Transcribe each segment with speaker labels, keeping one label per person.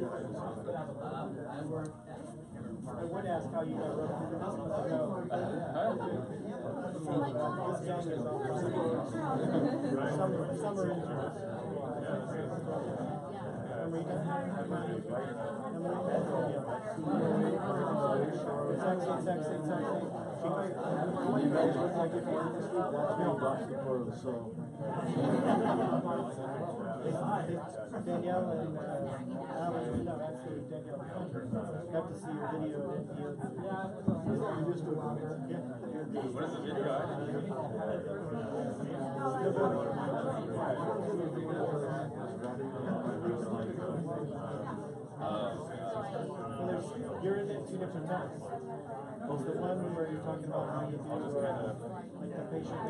Speaker 1: I would ask how you got roped into this, but I know. This gang is on summer interns. Exactly. Danielle and actually Danielle got to see your video.
Speaker 2: What is the video?
Speaker 1: You're in it two different times. There's the one where you're talking about how you do like the patient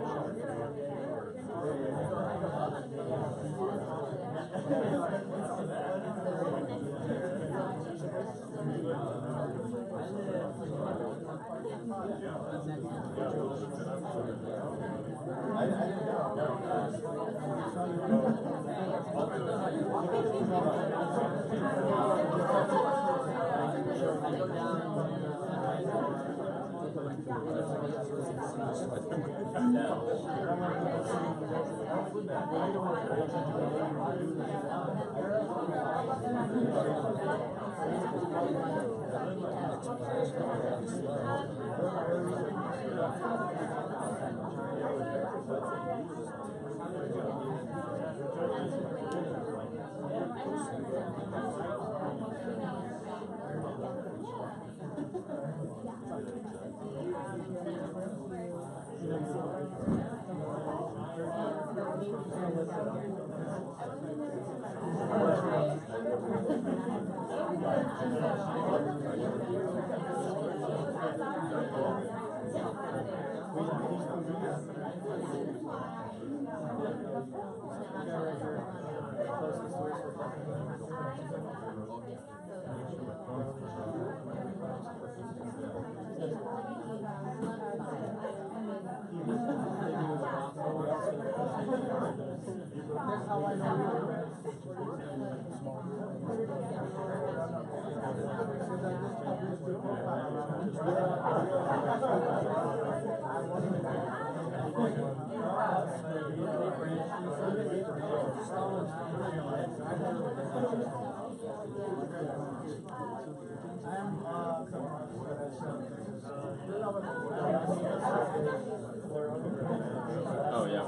Speaker 2: Oh yeah.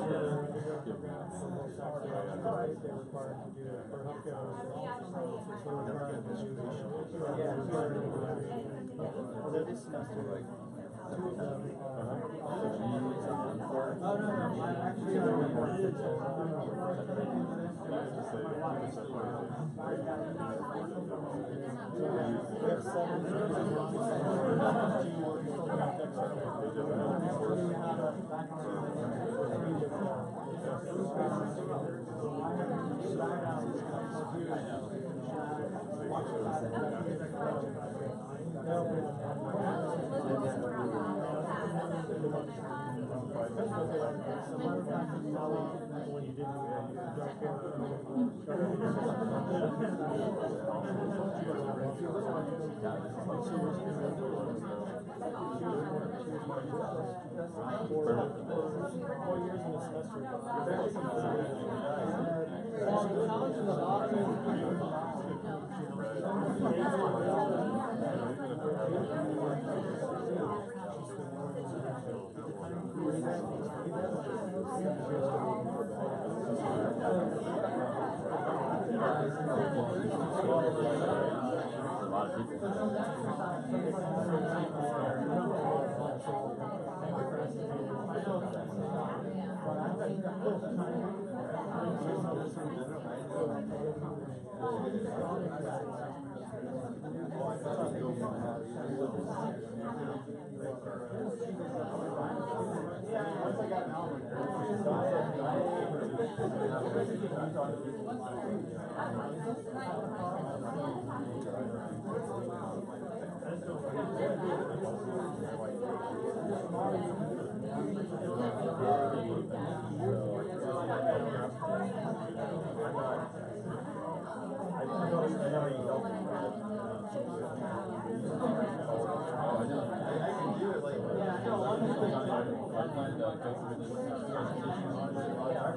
Speaker 1: This semester, like, two of them.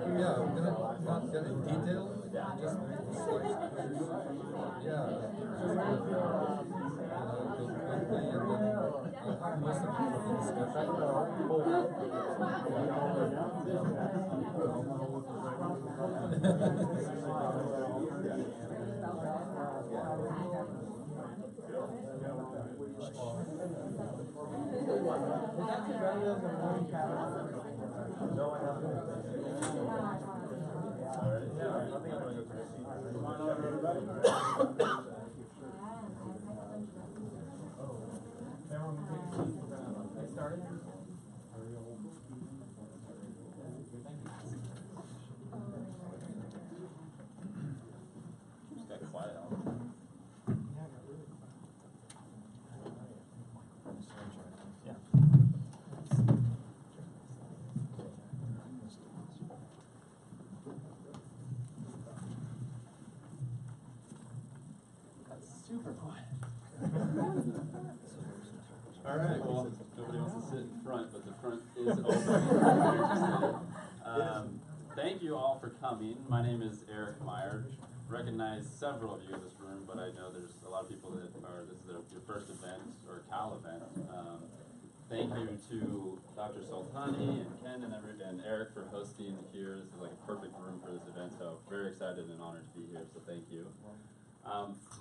Speaker 3: Yeah, we're gonna not get in detail, just make the slides clear. Yeah, go quickly, and then I'll have most of it for the discussion.
Speaker 2: Just got quiet out. Super quiet. All right, well, nobody wants to sit in front, but the front is open. Thank you all for coming. My name is Eric Meyer. Recognize several of you in this room, but I know there's a lot of people that are, this is your first event, or CAHL event. Thank you to Dr. Sultani and Ken and Eric for hosting here. This is like a perfect room for this event, so very excited and honored to be here, so thank you.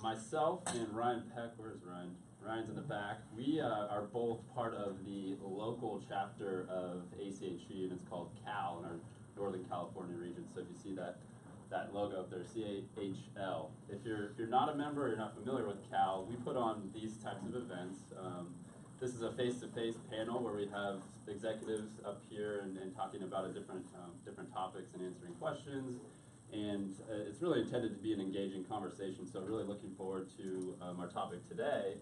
Speaker 2: Myself and Ryan Peck, where's Ryan? Ryan's in the back. We are both part of the local chapter of ACHE, and it's called CAHL in our Northern California region. So if you see that logo up there, CAHL. If you're not a member or you're not familiar with CAHL, we put on these types of events. This is a face-to-face panel where we have executives up here and talking about different topics and answering questions. And it's really intended to be an engaging conversation, so really looking forward to our topic today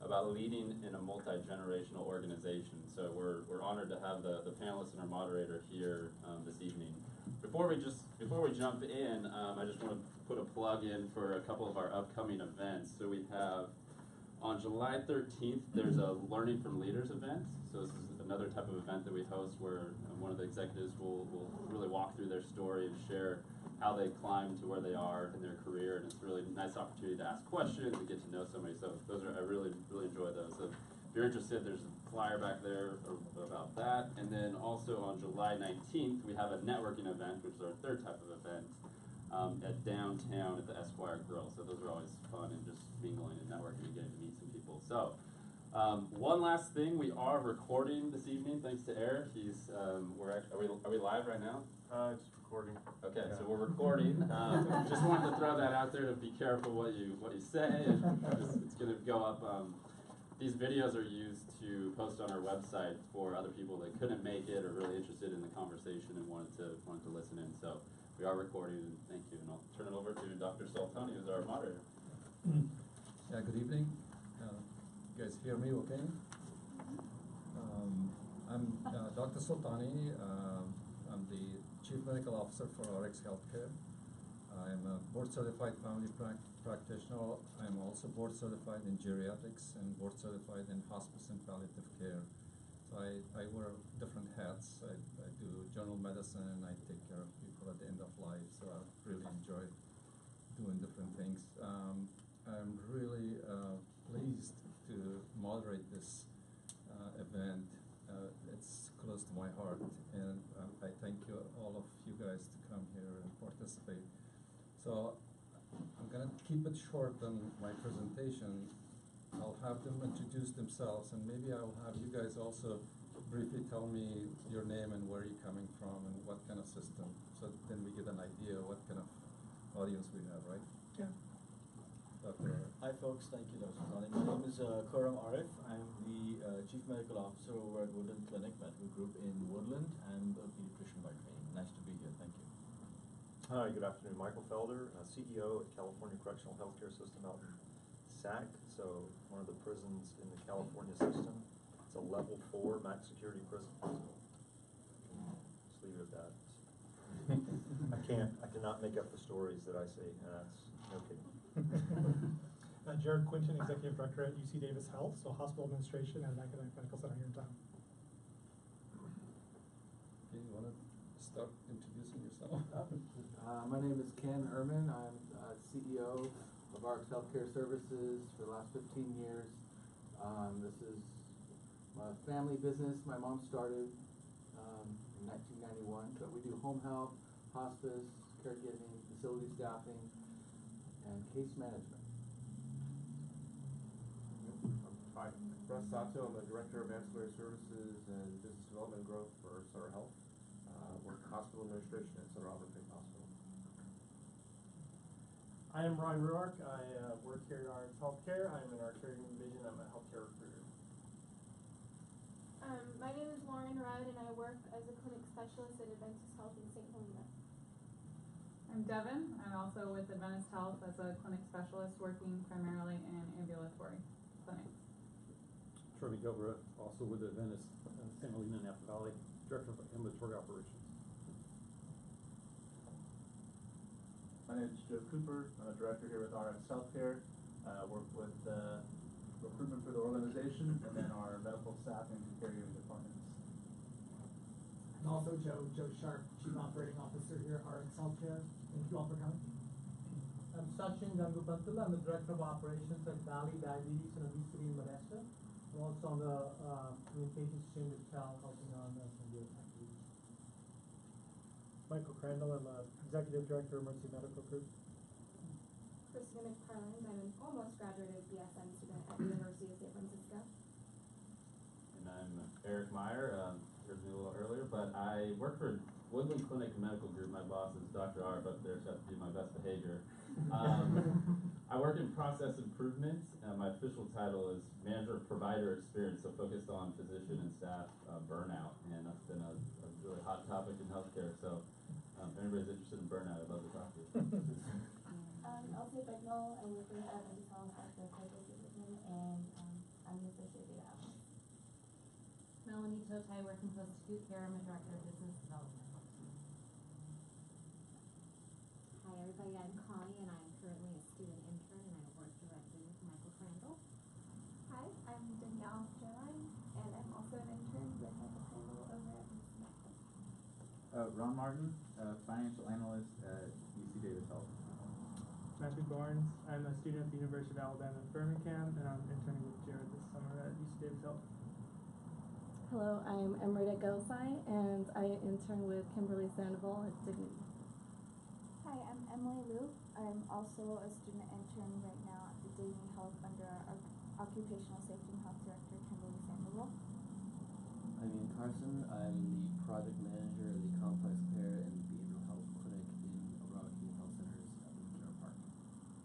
Speaker 2: about leading in a multi-generational organization. So we're honored to have the panelists and our moderator here this evening. Before we jump in, I just want to put a plug in for a couple of our upcoming events. So we have on July 13th, there's a Learning from Leaders event. So this is another type of event that we host where one of the executives will really walk through their story and share how they climbed to where they are in their career, and it's a really nice opportunity to ask questions and get to know somebody. So I really enjoy those. So if you're interested, there's a flyer back there about that. And then also on July 19th, we have a networking event, which is our third type of event, at downtown at the Esquire Grill. So those are always fun and just mingling and networking and getting to meet some people. So one last thing, we are recording this evening, thanks to Eric. He's are we live right now?
Speaker 1: It's recording.
Speaker 2: Okay, so we're recording. Just wanted to throw that out there to be careful what you say. It's going to go up. These videos are used to post on our website for other people that couldn't make it or really interested in the conversation and wanted to listen in. So we are recording, and thank you. And I'll turn it over to Dr. Sultani, who's our moderator.
Speaker 3: Yeah, good evening. You guys hear me okay? I'm Dr. Sultani. I'm the Chief Medical Officer for RX Healthcare. I'm a board-certified family practitioner. I'm also board-certified in geriatrics and board-certified in hospice and palliative care. So I wear different hats. I do general medicine, and I take care of people at the end of life. So I really enjoy doing different things. I'm really pleased to moderate this event. It's close to my heart, and I thank you, all of you guys, to come here and participate. So I'm going to keep it short on my presentation. I'll have them introduce themselves, and maybe I'll have you guys also briefly tell me your name and where you're coming from and what kind of system, so then we get an idea what kind of audience we have, right?
Speaker 1: Yeah.
Speaker 3: Dr.
Speaker 4: Hi folks, thank you Dr. Sultani. My name is Khurram Arif. I'm the Chief Medical Officer over at Woodland Clinic Medical Group in Woodland. I'm a pediatrician by training. Nice to be here, thank you.
Speaker 5: Hi, good afternoon. Michael Felder, CEO at California Correctional Healthcare System out in SAC, so one of the prisons in the California system. It's a level 4 max security prison. So just leave it at that. I cannot make up the stories that I say, and that's no kidding.
Speaker 6: Jared Quinton, Executive Director at UC Davis Health, so hospital administration and academic medical center here in town.
Speaker 3: Okay, you want to start introducing So.
Speaker 7: My name is Ken Ehrman. I'm CEO of ARCS Healthcare Services for the last 15 years. This is a family business my mom started in 1991, but we do home health, hospice, caregiving, facility staffing, and case management.
Speaker 8: Hi, Russ Sato. I'm the Director of Ancillary Services and Business Development Growth for Sutter Health. Work hospital administration at Sutter Albert Big Hospital.
Speaker 9: I am Ron Ruark. I work here at ARCS Healthcare. I'm in our caregiving division. I'm a healthcare recruiter.
Speaker 10: My name is Lauren Rudd, and I work as a clinic specialist at Adventist Health in St. Helena.
Speaker 11: I'm Devin. I'm also with Adventist Health as a clinic specialist working primarily in ambulatory clinics.
Speaker 12: Troy Gilbert, also with Adventist St. Helena Napa Valley, Director of Ambulatory Operations.
Speaker 13: My name is Joe Cooper. I'm a director here with RX Healthcare. Work with recruitment for the organization and then our medical staff and caregiving departments.
Speaker 14: I'm also Joe Sharp, Chief Operating Officer here at RX Healthcare. Thank you all for coming.
Speaker 15: I'm Sachin Gangupantul. I'm the Director of Operations at Valley Diabetes and Obesity in Modesto. I'm also on the communications team with CAHL, helping on some of the activities.
Speaker 6: Michael Crandall, I'm Executive Director of Mercy Medical Group.
Speaker 10: Christina McFarland, I'm an almost graduated BSN student at the University of San Francisco.
Speaker 2: And I'm Eric Meyer, heard me a little earlier, but I work for Woodland Clinic Medical Group. My boss is Dr. R up there, so I have to do my best behavior. I work in process improvement. My official title is Manager of Provider Experience, so focused on physician and staff burnout, and that's been a really hot topic in healthcare. So if anybody's interested in burnout, I'd love to talk to you.
Speaker 10: Elsie Bignall, I work with Adventist Health at the Clinical Division, and I'm the Associate Data Analyst.
Speaker 16: Melanie Totai, working post-acute care. I'm a Director of Business Development.
Speaker 17: Hi everybody, I'm Connie and I'm currently a student intern and I work directly with Michael Crandall.
Speaker 10: Hi, I'm Danielle Gerline, and I'm also an intern with Michael Crandall over at UC.
Speaker 18: Ron Martin, Financial Analyst at UC Davis Health.
Speaker 6: Matthew Barnes, I'm a student at the University of Alabama at Birmingham, and I'm interning with Jared this summer at UC Davis Health.
Speaker 19: Hello, I'm Emerita Gosai, and I intern with Kimberly Sandoval at Dignity.
Speaker 20: Hi, I'm Emily Liu. I'm also a student intern right now at the Dignity Health under our Occupational Safety and Health Director, Kimberly Sandoval.
Speaker 21: I'm Ian Carson. I'm the project manager of the Complex Care and Behavioral Health Clinic in Aurora Community Health Center's Care Park.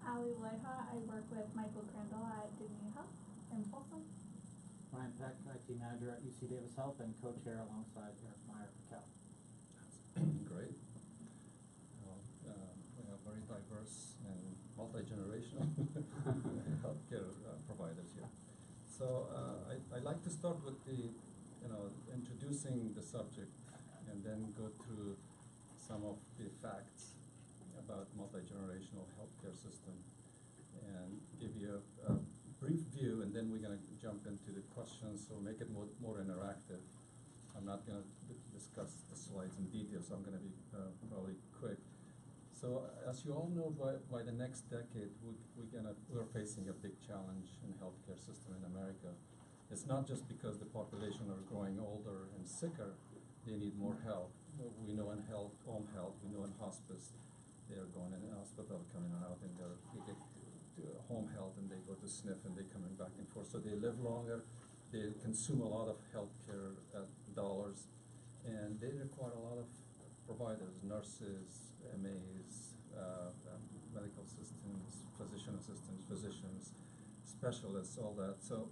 Speaker 22: Ali Leha, I work with Michael Crandall at Dignity Health in Folsom.
Speaker 23: Ryan Peck, IT Manager at UC Davis Health and co-chair alongside Eric Meyer for CAHL.
Speaker 3: Great. We have very diverse and multi-generational healthcare providers here. So I'd like to start with the, introducing the subject and then go through some of the facts about multi-generational healthcare system and give you a brief view, and then we're going to jump into the questions, so make it more interactive. I'm not going to discuss the slides in detail, so I'm going to be probably quick. So as you all know, by the next decade, we're facing a big challenge in the healthcare system in America. It's not just because the population are growing older and sicker, they need more help. We know in home health, we know in hospice, they're going in the hospital, coming out, and they get to home health, and they go to SNF, and they're coming back and forth. So they live longer, they consume a lot of healthcare dollars, and they require a lot of providers, nurses, MAs, medical assistants, physician assistants, physicians, specialists, all that. So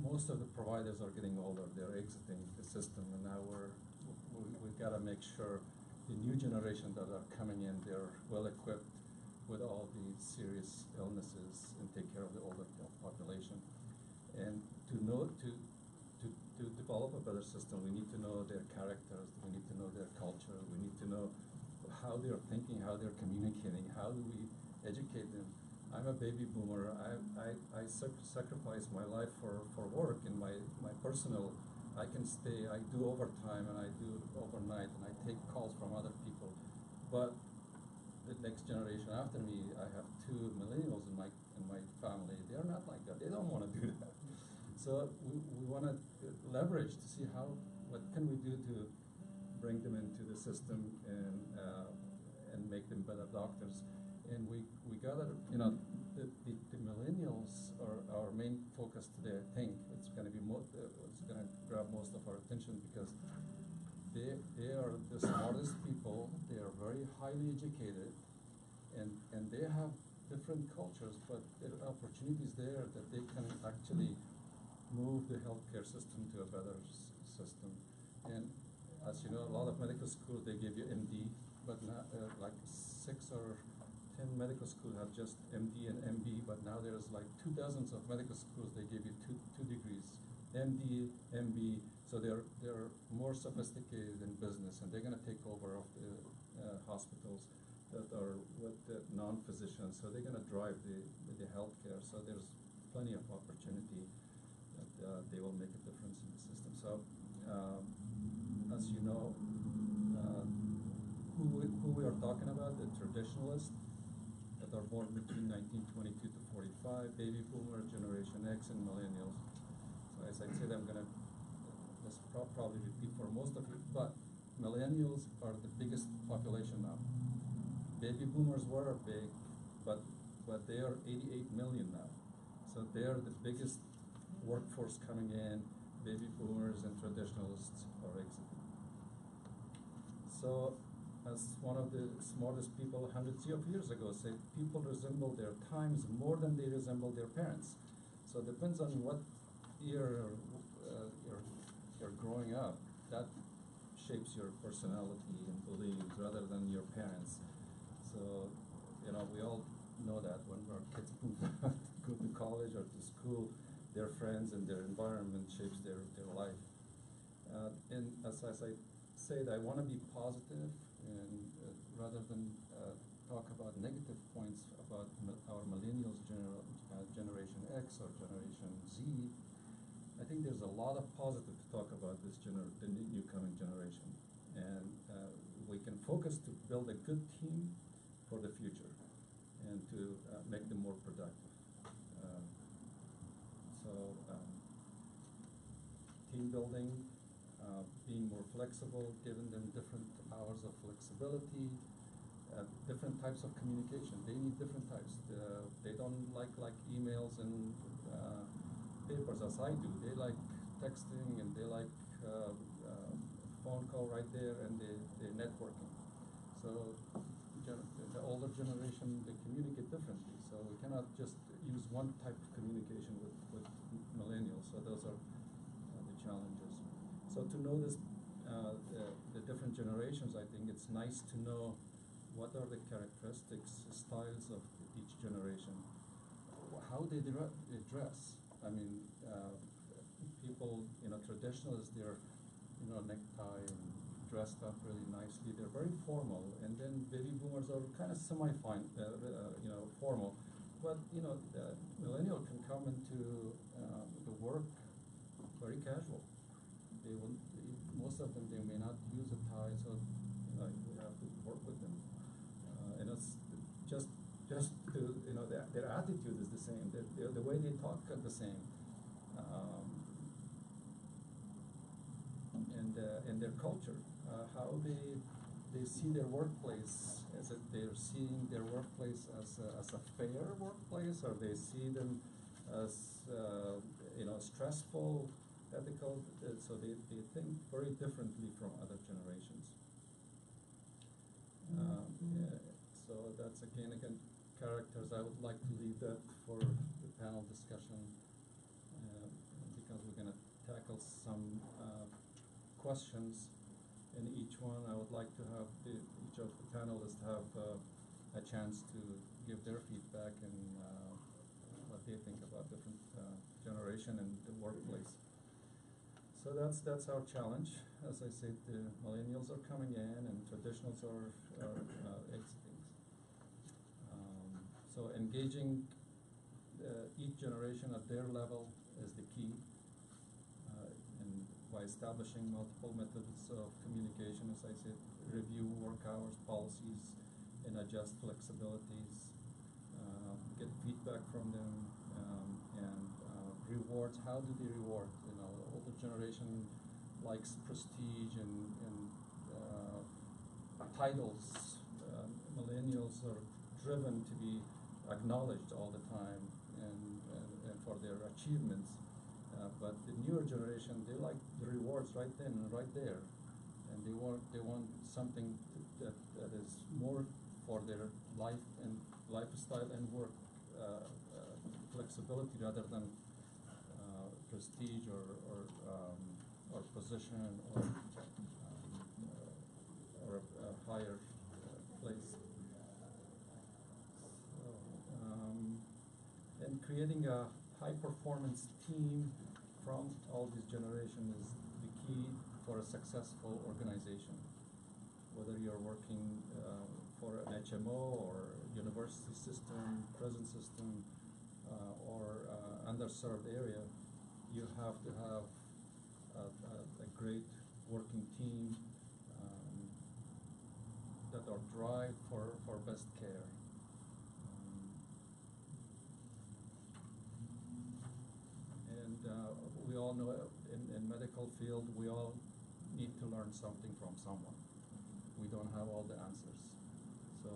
Speaker 3: most of the providers are getting older, they're exiting the system, and now we've got to make sure the new generation that are coming in, they're well equipped with all the serious illnesses and take care of the older population. And to develop a better system, we need to know their characters, we need to know their culture, we need to know how they're thinking, how they're communicating, how do we educate them. I'm a baby boomer. I sacrificed my life for work and my personal I can stay, I do overtime and I do overnight and I take calls from other people. But the next generation after me, I have 2 millennials in my family. They're not like that. They don't want to do that. So we want to leverage to see what can we do to bring them into the system and make them better doctors. And we gotta, the millennials are our main focus today. I think it's going to be it's going to grab most of our attention because they are the smartest people. They are very highly educated, and they have different cultures, but there are opportunities there that they can actually move the healthcare system to a better system. And as you know, a lot of medical schools, they give you MD, but not, like 6 or 10 medical schools have just MD and MB, but now there's like 2 dozens of medical schools, they give you two degrees, MD, MB, so they're more sophisticated in business, and they're gonna take over of the hospitals that are with the non-physicians, so they're gonna drive the healthcare, so there's plenty of opportunity that they will make a difference in the system. So, as you know, who we are talking about, the traditionalists that are born between 1922 to 45, baby boomer, Generation X, and millennials. So as I said, I'm gonna probably repeat for most of you, but millennials are the biggest population now. Baby boomers were big, but they are 88 million now. So they are the biggest workforce coming in. Baby boomers and traditionalists are exiting. So, as one of the smartest people hundreds of years ago said, people resemble their times more than they resemble their parents. So it depends on what year you're growing up. That shapes your personality and beliefs rather than your parents. So, we all know that when our kids go to college or to school, their friends and their environment shapes their life. And as I said, I want to be positive, and rather than talk about negative points about our millennials, Generation X or Generation Z, I think there's a lot of positive to talk about the new coming generation. And we can focus to build a good team for the future and to make them more productive. Team building, being more flexible, giving them different hours of flexibility, different types of communication. They need different types. They don't like emails and papers as I do. They like texting, and they like phone call right there, and they're networking. So the older generation, they communicate differently. So we cannot just use one type of communication with millennials. So those are the challenges. So to know this, the different generations, I think it's nice to know what are the characteristics, styles of each generation, how they dress. I mean, people, traditionalists, they're, necktie and dressed up really nicely. They're very formal, and then baby boomers are kind of semi-fine, formal. But millennial can come into the work very casual. They will, most of them, they may not use a tie, so we have to work with them. And it's just to, their attitude is the same. The way they talk are the same. And their culture, how they see their workplace. Is it they're seeing their workplace as a fair workplace, or they see them as stressful, ethical? So they think very differently from other generations. Yeah, so that's again characters. I would like to leave that for the panel discussion, because we're going to tackle some questions in each one. I would like to have each of the panelists have a chance to give their feedback and what they think about different generation and the workplace. So that's our challenge. As I said, the millennials are coming in and traditionals are exiting. So engaging each generation at their level is the key. And by establishing multiple methods of communication, as I said, review work hours, policies, and adjust flexibilities, get feedback from them, and rewards. How do they reward? You know, the older generation likes prestige and titles. Millennials are driven to be acknowledged all the time and for their achievements. But the newer generation, they like the rewards right then and right there, and they want something that is more for their life and lifestyle and work flexibility rather than prestige or position or a higher place. So, and creating a high-performance team from all these generations is the key for a successful organization. Whether you're working for an HMO or university system, prison system, or underserved area, you have to have a great working team that are drive for best care. And we all know in medical field, we all need to learn something from someone. We don't have all the answers. So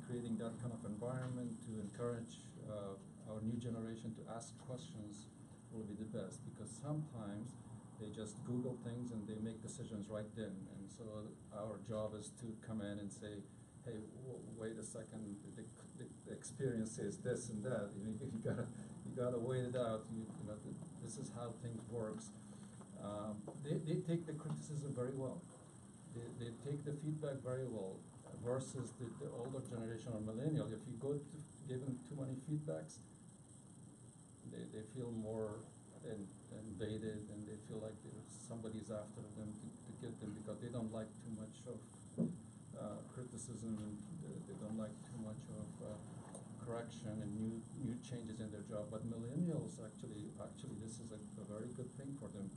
Speaker 3: creating that kind of environment to encourage our new generation to ask questions will be the best, because sometimes they just Google things and they make decisions right then. And so our job is to come in and say, hey, wait a second, the experience says this and that. You gotta wait it out. This is how things works. They take the criticism very well. They take the feedback very well, versus the older generation or millennial. If you go to give them too many feedbacks, they feel more invaded, and they feel like somebody's after them to get them, because they don't like too much of criticism, and they don't like too much of correction and new changes in their job. But millennials actually this is a very good thing for them.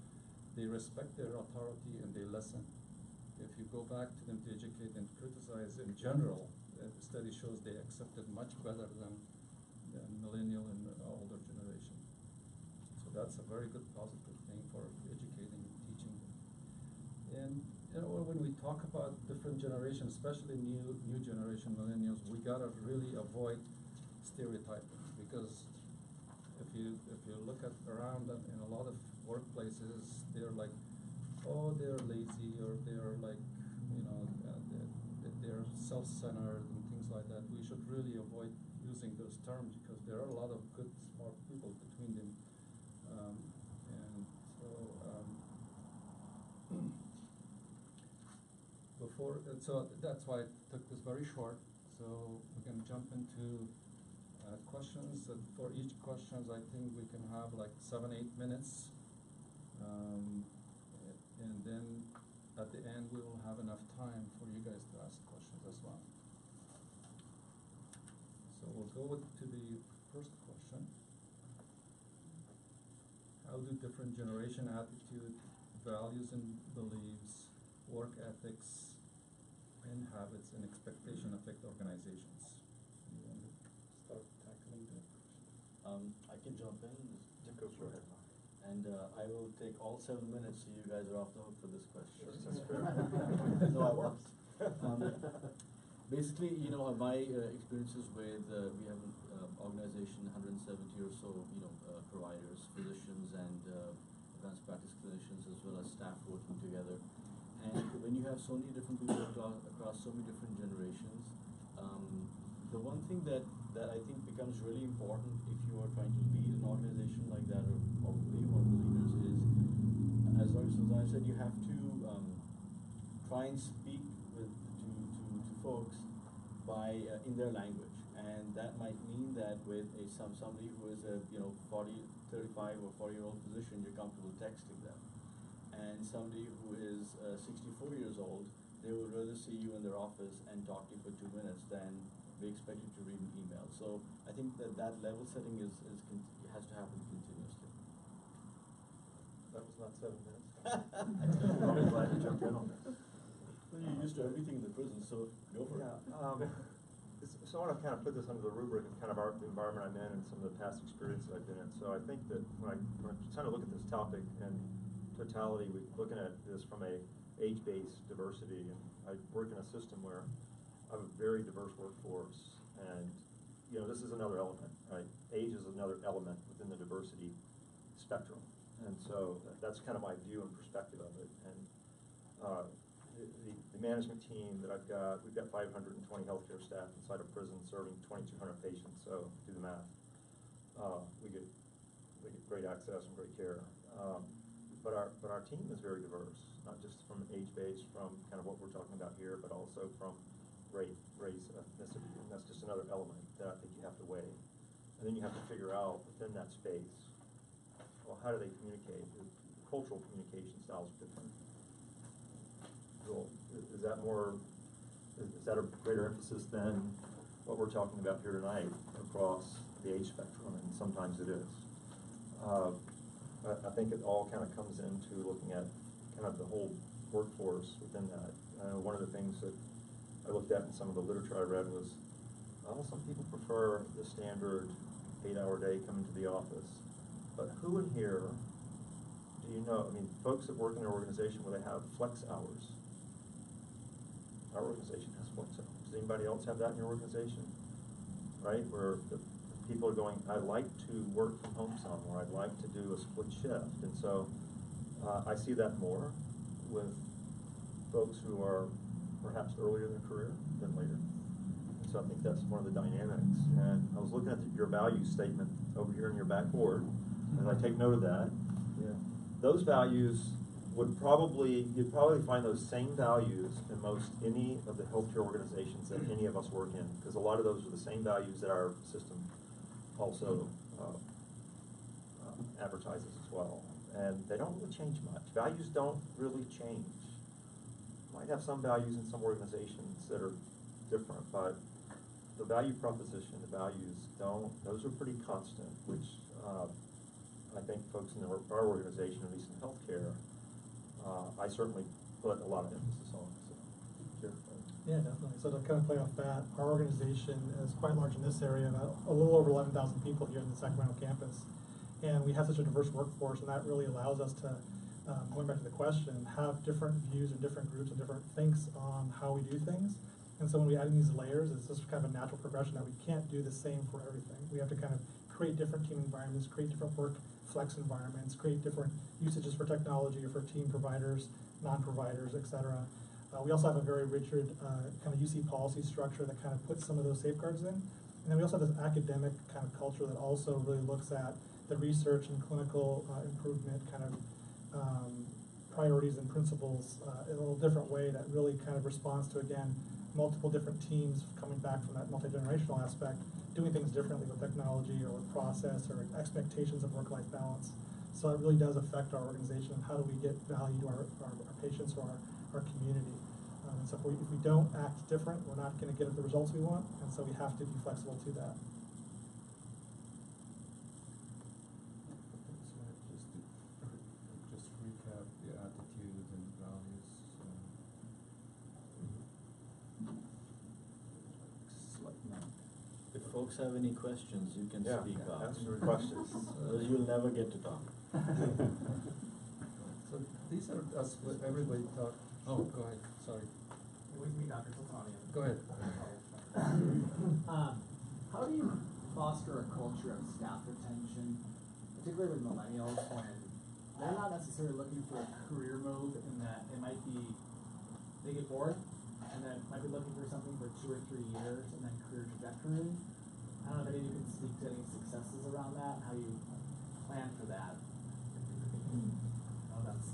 Speaker 3: They respect their authority and they listen. If you go back to them to educate and criticize in general, the study shows they accept it much better than millennial and older generation. So that's a very good positive thing for educating and teaching them. And when we talk about different generations, especially new generation millennials, we gotta really avoid stereotyping, because if you look around in a lot of workplaces, they're like, oh, they're lazy, or they're like, they're self-centered and things like that. We should really avoid using those terms, because there are a lot of good, smart people between them. So that's why I took this very short. So we can jump into questions. And for each questions, I think we can have like 7-8 minutes. And then at the end, we will have enough time for you guys to ask questions as well. So we'll go to the first question. How do different generation attitude, values and beliefs, work ethics, and habits and expectation affect organizations? You want to start tackling that question?
Speaker 1: I can jump in. Go for it. And I will take all 7 minutes, so you guys are off the hook for this question.
Speaker 8: That's fair.
Speaker 1: No, I won't. Basically, my experiences with, we have an organization, 170 or so, providers, physicians, and advanced practice clinicians, as well as staff working together. And when you have so many different people across so many different generations, the one thing that I think becomes really important if you are trying to lead an organization like that, or be one of the leaders, is, as Dr. Sultani said, you have to try and speak to folks by in their language, and that might mean that with somebody who is a 35 or 40-year-old physician, you're comfortable texting them. And somebody who is 64 years old, they would rather see you in their office and talk to you for 2 minutes than be expected to read an email. So I think that level setting has to happen continuously.
Speaker 8: That was not 7 minutes.
Speaker 1: I'm glad you jumped in on this. Well, you're used to everything in the prison, so go for it.
Speaker 4: So I want to kind of put this under the rubric of kind of the environment I'm in and some of the past experiences I've been in. So I think that when I kind of look at this topic and totality, we're looking at this from a age-based diversity. And I work in a system where I have a very diverse workforce, and you know, this is another element, right? Age is another element within the diversity spectrum, and so that's kind of my view and perspective of it. And the management team that I've got, we've got 520 healthcare staff inside a prison serving 2,200 patients. So do the math. We get great access and great care. But our team is very diverse, not just from age base, from kind of what we're talking about here, but also from race, ethnicity, and that's just another element that I think you have to weigh. And then you have to figure out within that space, well, how do they communicate? The cultural communication styles are different. Well, is that more? Is that a greater emphasis than what we're talking about here tonight across the age spectrum? And sometimes it is. I think it all kind of comes into looking at kind of the whole workforce within that. One of the things that I looked at in some of the literature I read was, well, some people prefer the standard 8-hour day coming to the office. But who in here do you know? I mean, folks that work in an organization where they have flex hours. Our organization has flex hours. Does anybody else have that in your organization? Right? Where the people are going, I like to work from home some, or I'd like to do a split shift. And so I see that more with folks who are perhaps earlier in their career than later. And so I think that's one of the dynamics. And I was looking at your value statement over here in your backboard, and I take note of that. Yeah. Those values you'd probably find those same values in most any of the healthcare organizations that any of us work in, because a lot of those are the same values that our system also advertises as well. And they don't really change much. Values don't really change. Might have some values in some organizations that are different, but the value proposition, the values don't, those are pretty constant, which I think folks in our organization, at least in healthcare, I certainly put a lot of emphasis on. So, sure.
Speaker 6: Yeah, definitely. So to kind of play off that, our organization is quite large in this area, a little over 11,000 people here in the Sacramento campus. And we have such a diverse workforce, and that really allows us to, going back to the question, have different views and different groups and different thinks on how we do things. And so when we add in these layers, it's just kind of a natural progression that we can't do the same for everything. We have to kind of create different team environments, create different work flex environments, create different usages for technology or for team providers, non-providers, et cetera. We also have a very rigid kind of UC policy structure that kind of puts some of those safeguards in. And then we also have this academic kind of culture that also really looks at the research and clinical improvement kind of priorities and principles in a little different way that really kind of responds to, again, multiple different teams coming back from that multi-generational aspect, doing things differently with technology or with process or expectations of work-life balance. So it really does affect our organization and how do we get value to our patients or our community. And so if we don't act different, we're not going to get the results we want, and so we have to be flexible to that.
Speaker 3: Just recap the attitudes and values.
Speaker 1: If folks have any questions, you can speak up.
Speaker 4: Ask your questions.
Speaker 1: You'll never get to talk.
Speaker 3: So these are us, everybody talk. Oh, go ahead. Sorry.
Speaker 23: It was me, Dr. Sultani.
Speaker 3: Go ahead.
Speaker 23: How do you foster a culture of staff retention, particularly with millennials, when they're not necessarily looking for a career move in that it might be, they get bored, and then might be looking for something for 2 or 3 years, and then career trajectory. I don't know if any of you can speak to any successes around that, and how you plan for that. Oh, that's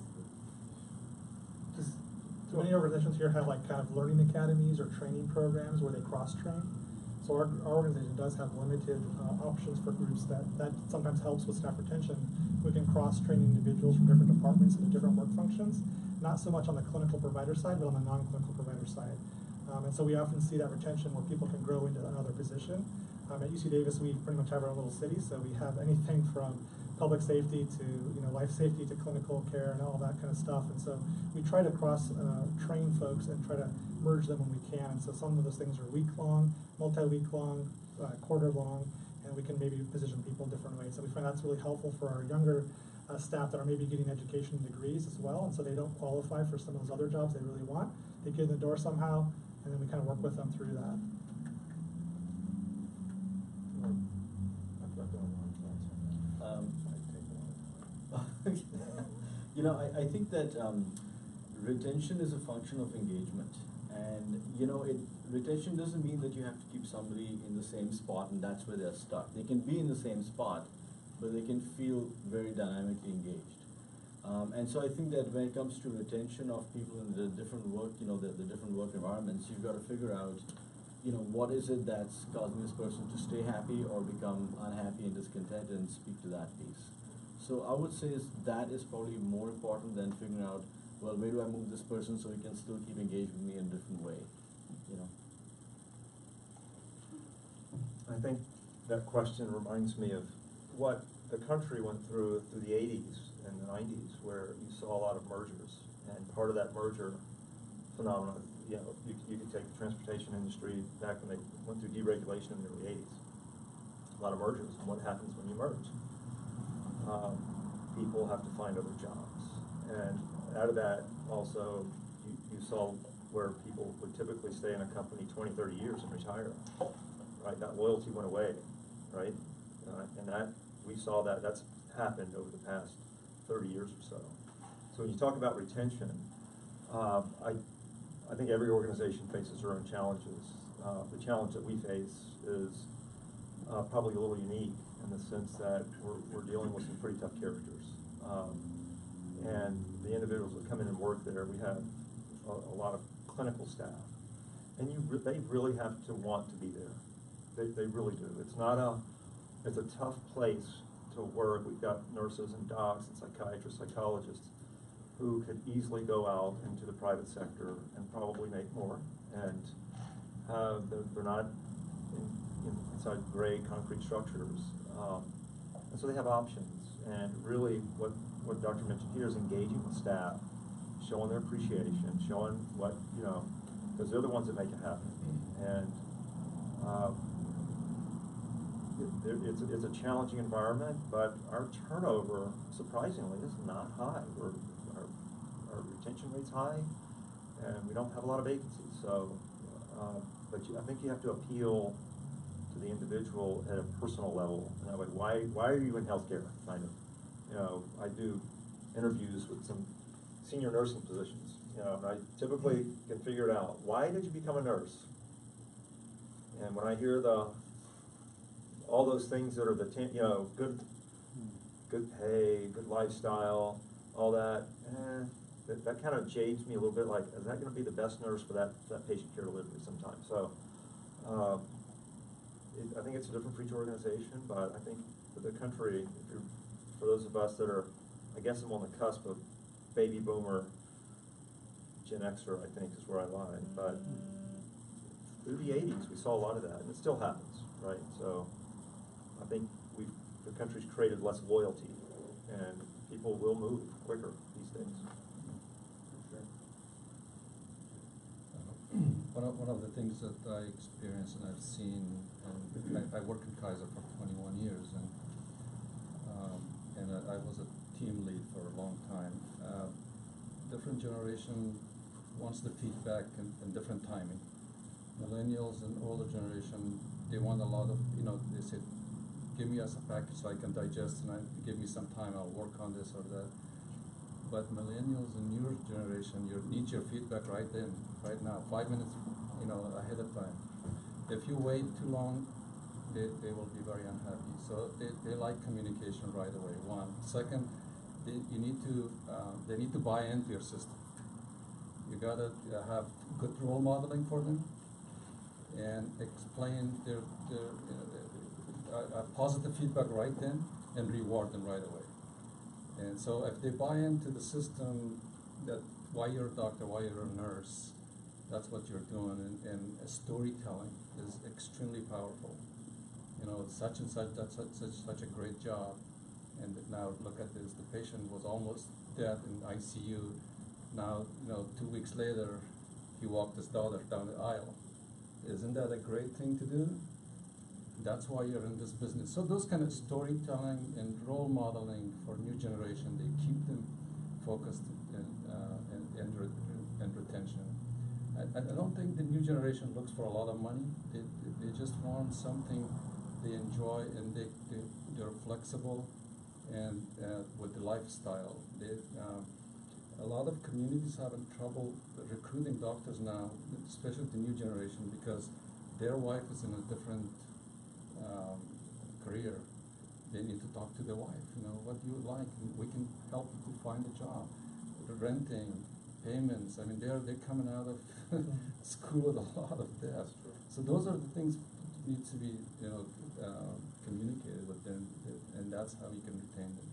Speaker 6: So many organizations here have like kind of learning academies or training programs where they cross-train. So our organization does have limited options for groups that sometimes helps with staff retention. We can cross-train individuals from different departments into different work functions, not so much on the clinical provider side, but on the non-clinical provider side. And so we often see that retention where people can grow into another position. At UC Davis, we pretty much have our own little city, so we have anything from public safety to life safety to clinical care and all that kind of stuff. And so we try to cross train folks and try to merge them when we can. And so some of those things are week long, multi-week long, quarter long, and we can maybe position people different ways. So we find that's really helpful for our younger staff that are maybe getting education degrees as well, and so they don't qualify for some of those other jobs they really want. They get in the door somehow, and then we kind of work with them through that.
Speaker 1: I think that retention is a function of engagement, and retention doesn't mean that you have to keep somebody in the same spot and that's where they're stuck. They can be in the same spot, but they can feel very dynamically engaged. And so I think that when it comes to retention of people in the different work, the different work environments, you've got to figure out, what is it that's causing this person to stay happy or become unhappy and discontented, and speak to that piece. So I would say that is probably more important than figuring out, well, where do I move this person so he can still keep engaged with me in a different way,
Speaker 4: I think that question reminds me of what the country went through the 80s and the 90s, where you saw a lot of mergers, and part of that merger phenomenon, you could take the transportation industry back when they went through deregulation in the early 80s. A lot of mergers, and what happens when you merge? People have to find other jobs, and out of that also you saw where people would typically stay in a company 20, 30 years and retire, right? That loyalty went away, right? And that we saw that's happened over the past 30 years or so. So when you talk about retention, I think every organization faces their own challenges. The challenge that we face is probably a little unique in the sense that we're dealing with some pretty tough characters. And the individuals that come in and work there, we have a lot of clinical staff. And they really have to want to be there. They really do. It's a tough place to work. We've got nurses and docs and psychiatrists, psychologists who could easily go out into the private sector and probably make more. And they're not inside gray concrete structures. And so they have options. And really what Dr. mentioned here is engaging with staff, showing their appreciation, showing what, because they're the ones that make it happen. And it's a challenging environment, but our turnover, surprisingly, is not high. Our retention rate's high, and we don't have a lot of vacancies. So, but I think you have to appeal to the individual at a personal level. And I'm like, why are you in healthcare? Kind of, I do interviews with some senior nursing positions, and I typically can figure it out. Why did you become a nurse? And when I hear all those things that are good pay, good lifestyle, all that, that kind of jades me a little bit. Like, is that going to be the best nurse for that patient care delivery sometimes? So, I think it's a different for each organization, but I think for the country, for those of us that are, I guess I'm on the cusp of baby boomer, Gen Xer, I think is where I lie. But through the 80s, we saw a lot of that, and it still happens, right? So I think the country's created less loyalty, and people will move quicker these days.
Speaker 3: One of the things that I experienced and I've seen, and I worked in Kaiser for 21 years, and I was a team lead for a long time. Different generation wants the feedback and different timing. Millennials and older generation, they want a lot of, they say, give me as a package so I can digest, and give me some time, I'll work on this or that. But millennials and newer generation, you need your feedback right then, right now, 5 minutes, ahead of time. If you wait too long, they will be very unhappy. So they like communication right away. One. Second, they need to buy into your system. You gotta have good role modeling for them, and explain their positive feedback right then, and reward them right away. And so if they buy into the system that why you're a doctor, why you're a nurse, that's what you're doing, and storytelling is extremely powerful. you know, such and such, that's such a great job. And now look at this, the patient was almost dead in ICU. Now, you know, 2 weeks later, he walked his daughter down the aisle. Isn't that a great thing to do? That's why you're in this business. So those kind of storytelling and role modeling for new generation, they keep them focused and retention. I don't think the new generation looks for a lot of money. They just want something they enjoy, and they're flexible and with the lifestyle. A lot of communities having trouble recruiting doctors now, especially the new generation, because their wife is in a different career. They need to talk to their wife, you know, what do you like? We can help you to find a job. The renting, payments, I mean, they're coming out of school with a lot of debt. So those are the things that need to be, you know, communicated with them, and that's how you can retain them.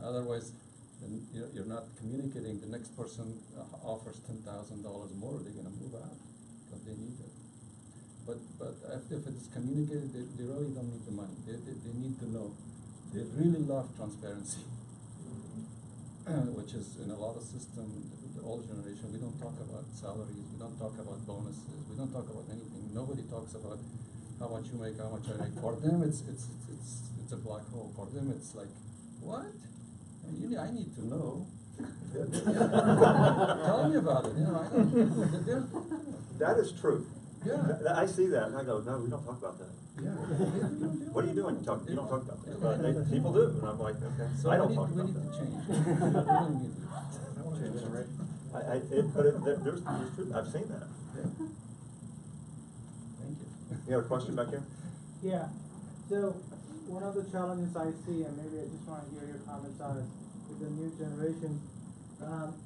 Speaker 3: Otherwise, then you're not communicating. The next person offers $10,000 more, they're going to move out because they need it. But if it is communicated, they really don't need the money. They need to know. They really love transparency, which is in a lot of systems, the old generation, we don't talk about salaries, we don't talk about bonuses, we don't talk about anything. Nobody talks about how much you make, how much I make. For them, it's a black hole. For them, it's like, what? I need to know. Tell me about it. You know, I don't.
Speaker 4: That is true.
Speaker 3: Yeah.
Speaker 4: I see that, and I go, no, we don't talk about that.
Speaker 3: Yeah.
Speaker 4: What are you doing? You don't talk about that. But people do, and I'm like, okay.
Speaker 3: So
Speaker 4: I don't talk
Speaker 3: we
Speaker 4: about
Speaker 3: need
Speaker 4: that.
Speaker 3: to change. We really need to change it, right?
Speaker 4: But there's truth. I've seen that.
Speaker 3: Yeah. Thank you.
Speaker 4: You have a question back here?
Speaker 15: Yeah. So one of the challenges I see, and maybe I just want to hear your comments on it, with the new generation,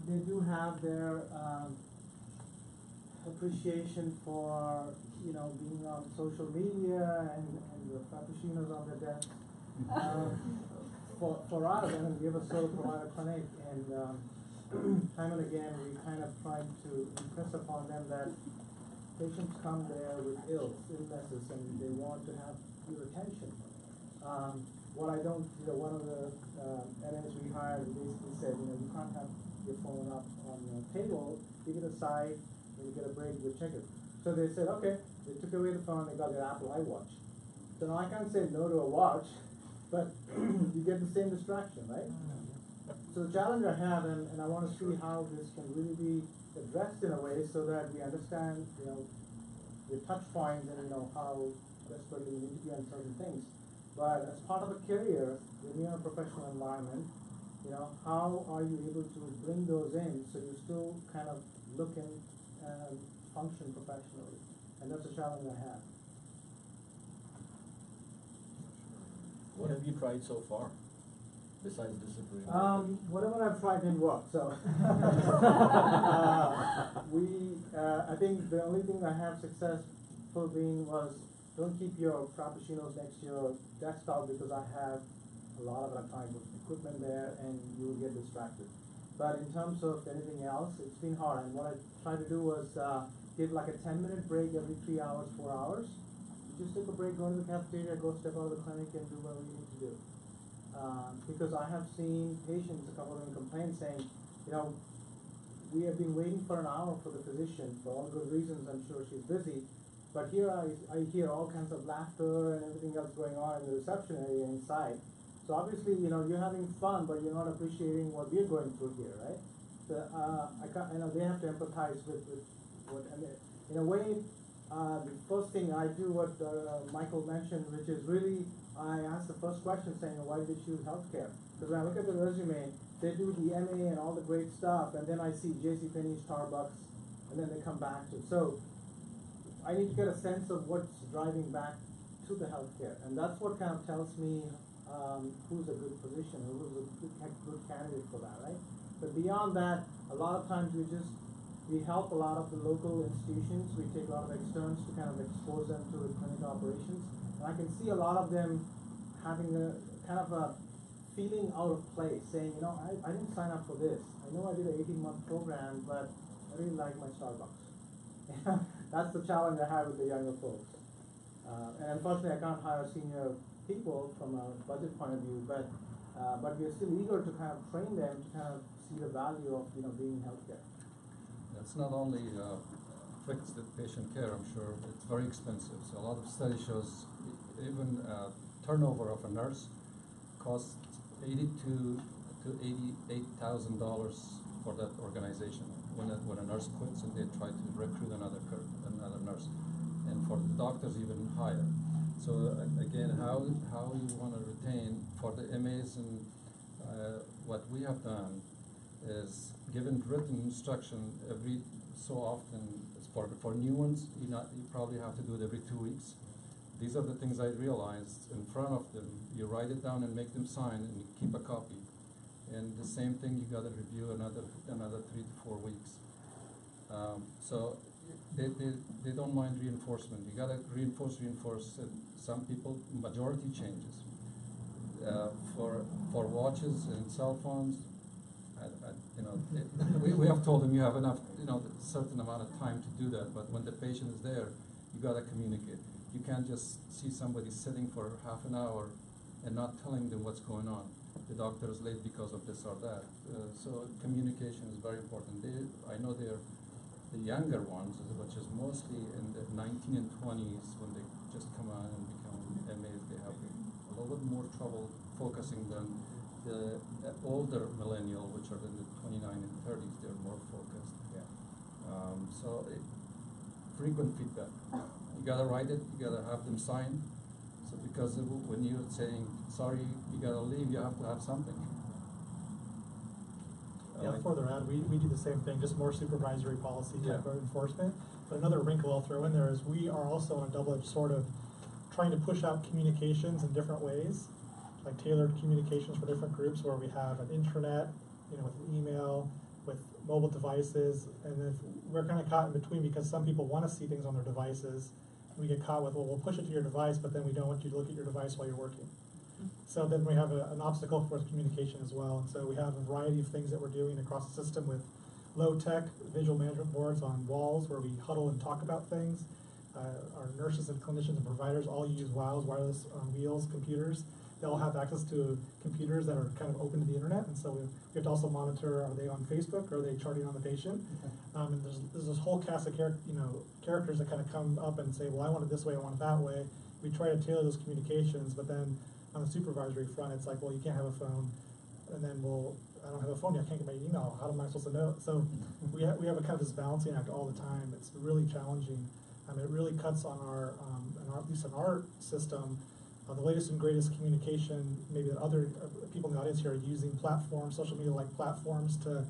Speaker 15: they do have their appreciation for, you know, being on social media and the frappuccinos on the desk. For us, I mean, we have a sole provider clinic, and time and again we kind of try to impress upon them that patients come there with illnesses, and they want to have your attention. What I don't, you know, one of the NAs we hired basically said, you know, you can't have your phone up on the table, give it aside, when you get a break, you check it. So they said, okay, they took away the phone, they got their Apple iWatch. So now I can't say no to a watch, but you get the same distraction, right? So the challenge I have, and I want to see how this can really be addressed in a way so that we understand, you know, the touch points and, you know, how desperately we need to be on certain things. But as part of a career, when you're in a professional environment, you know, how are you able to bring those in so you still kind of look and function professionally? And that's a challenge I have.
Speaker 1: What have you tried so far, besides discipline?
Speaker 15: Whatever I've tried didn't work, so. I think the only thing I have successful being was, don't keep your frappuccinos next to your desktop because I have a lot of electronic equipment there and you will get distracted. But in terms of anything else, it's been hard. And what I tried to do was give like a 10-minute break every 3 hours, 4 hours. You just take a break, go to the cafeteria, go step out of the clinic and do whatever you need to do. Because I have seen patients, a couple of them complain saying, you know, we have been waiting for an hour for the physician for all good reasons. I'm sure she's busy. But here I hear all kinds of laughter and everything else going on in the reception area inside. So obviously, you know, you're having fun, but you're not appreciating what we're going through here, right? So you know, they have to empathize with what, and in a way, the first thing I do what Michael mentioned, which is really, I ask the first question saying, why did you choose healthcare? Because when I look at the resume, they do the MA and all the great stuff, and then I see JCPenney, Starbucks, and then they come back to it. So I need to get a sense of what's driving back to the healthcare, and that's what kind of tells me who's a good physician, or who's a good candidate for that, right? But beyond that, a lot of times we help a lot of the local institutions. We take a lot of externs to kind of expose them to the clinic operations, and I can see a lot of them having a kind of a feeling out of place, saying, you know, I didn't sign up for this. I know I did an 18-month program, but I really like my Starbucks. That's the challenge I have with the younger folks. And unfortunately, I can't hire senior people from a budget point of view, but we are still eager to kind of train them to kind of see the value of being in healthcare.
Speaker 3: It's not only fix the patient care, I'm sure, it's very expensive. So a lot of study shows even turnover of a nurse costs $82,000 to $88,000 for that organization when a nurse quits and they try to recruit another nurse, and for the doctors even higher. So again, how you want to retain for the MAs, and what we have done is given written instruction every so often. For new ones, you probably have to do it every 2 weeks. These are the things I realized in front of them. You write it down and make them sign, and you keep a copy. And the same thing, you got to review another 3 to 4 weeks. So they don't mind reinforcement. You got to reinforce. Some people, majority changes. For watches and cell phones, we have told them you have enough, certain amount of time to do that. But when the patient is there, you got to communicate. You can't just see somebody sitting for half an hour and not telling them what's going on. The doctor is late because of this or that. So communication is very important. I know they're the younger ones, which is mostly in the 19 and 20s when they just come on and become MAs. They have a little bit more trouble focusing than the older millennial, which are in the 29 and 30s. They're more focused.
Speaker 4: Yeah.
Speaker 3: Frequent feedback. You gotta write it. You gotta have them sign. So because when you're saying sorry, you gotta leave, you have to have something.
Speaker 6: Yeah, before the ad, we do the same thing, just more supervisory policy type of enforcement. But another wrinkle I'll throw in there is we are also on a double-edged sword of trying to push out communications in different ways, like tailored communications for different groups, where we have an intranet, with an email, with mobile devices, and then we're kind of caught in between because some people want to see things on their devices. We get caught with, well, we'll push it to your device, but then we don't want you to look at your device while you're working. So then we have an obstacle for communication as well. And so we have a variety of things that we're doing across the system with low-tech visual management boards on walls where we huddle and talk about things. Our nurses and clinicians and providers all use WOWs, wireless on wheels computers. They all have access to computers that are kind of open to the internet, and so we have to also monitor, are they on Facebook, or are they charting on the patient? And there's this whole cast of characters that kind of come up and say, well, I want it this way, I want it that way. We try to tailor those communications, but then on the supervisory front, it's like, well, you can't have a phone, and then, well, I don't have a phone yet, I can't get my email, how am I supposed to know? So we have a kind of this balancing act all the time. It's really challenging. It really cuts on our, at least in our system, the latest and greatest communication, maybe that other people in the audience here are using platforms, social media-like platforms to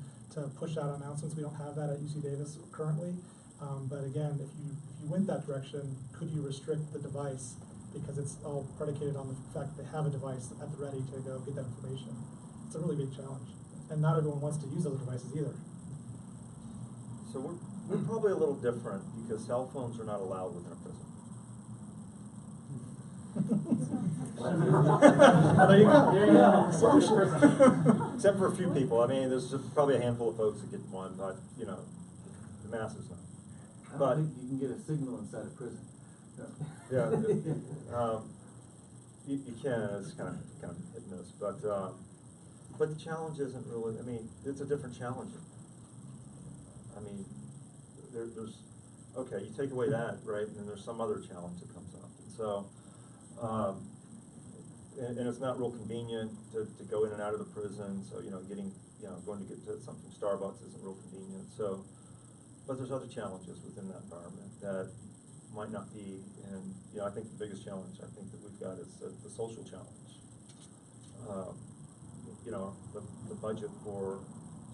Speaker 6: push out announcements. We don't have that at UC Davis currently. But again, if you went that direction, could you restrict the device? Because it's all predicated on the fact that they have a device at the ready to go get that information. It's a really big challenge. And not everyone wants to use those devices either.
Speaker 4: So we're probably a little different because cell phones are not allowed within a prison.
Speaker 6: There you go.
Speaker 4: Except for a few people. I mean, there's just probably a handful of folks that get one, but the masses not.
Speaker 18: I don't think you can get a signal inside a prison.
Speaker 4: Yeah, you can. It's kind of hit and miss, but the challenge isn't really. I mean, it's a different challenge. I mean, there's okay. You take away that, right, and then there's some other challenge that comes up. And so, and it's not real convenient to go in and out of the prison. So going to get to something Starbucks isn't real convenient. So, but there's other challenges within that environment that might not be. And I think the biggest challenge I think that we've got is the social challenge. The budget for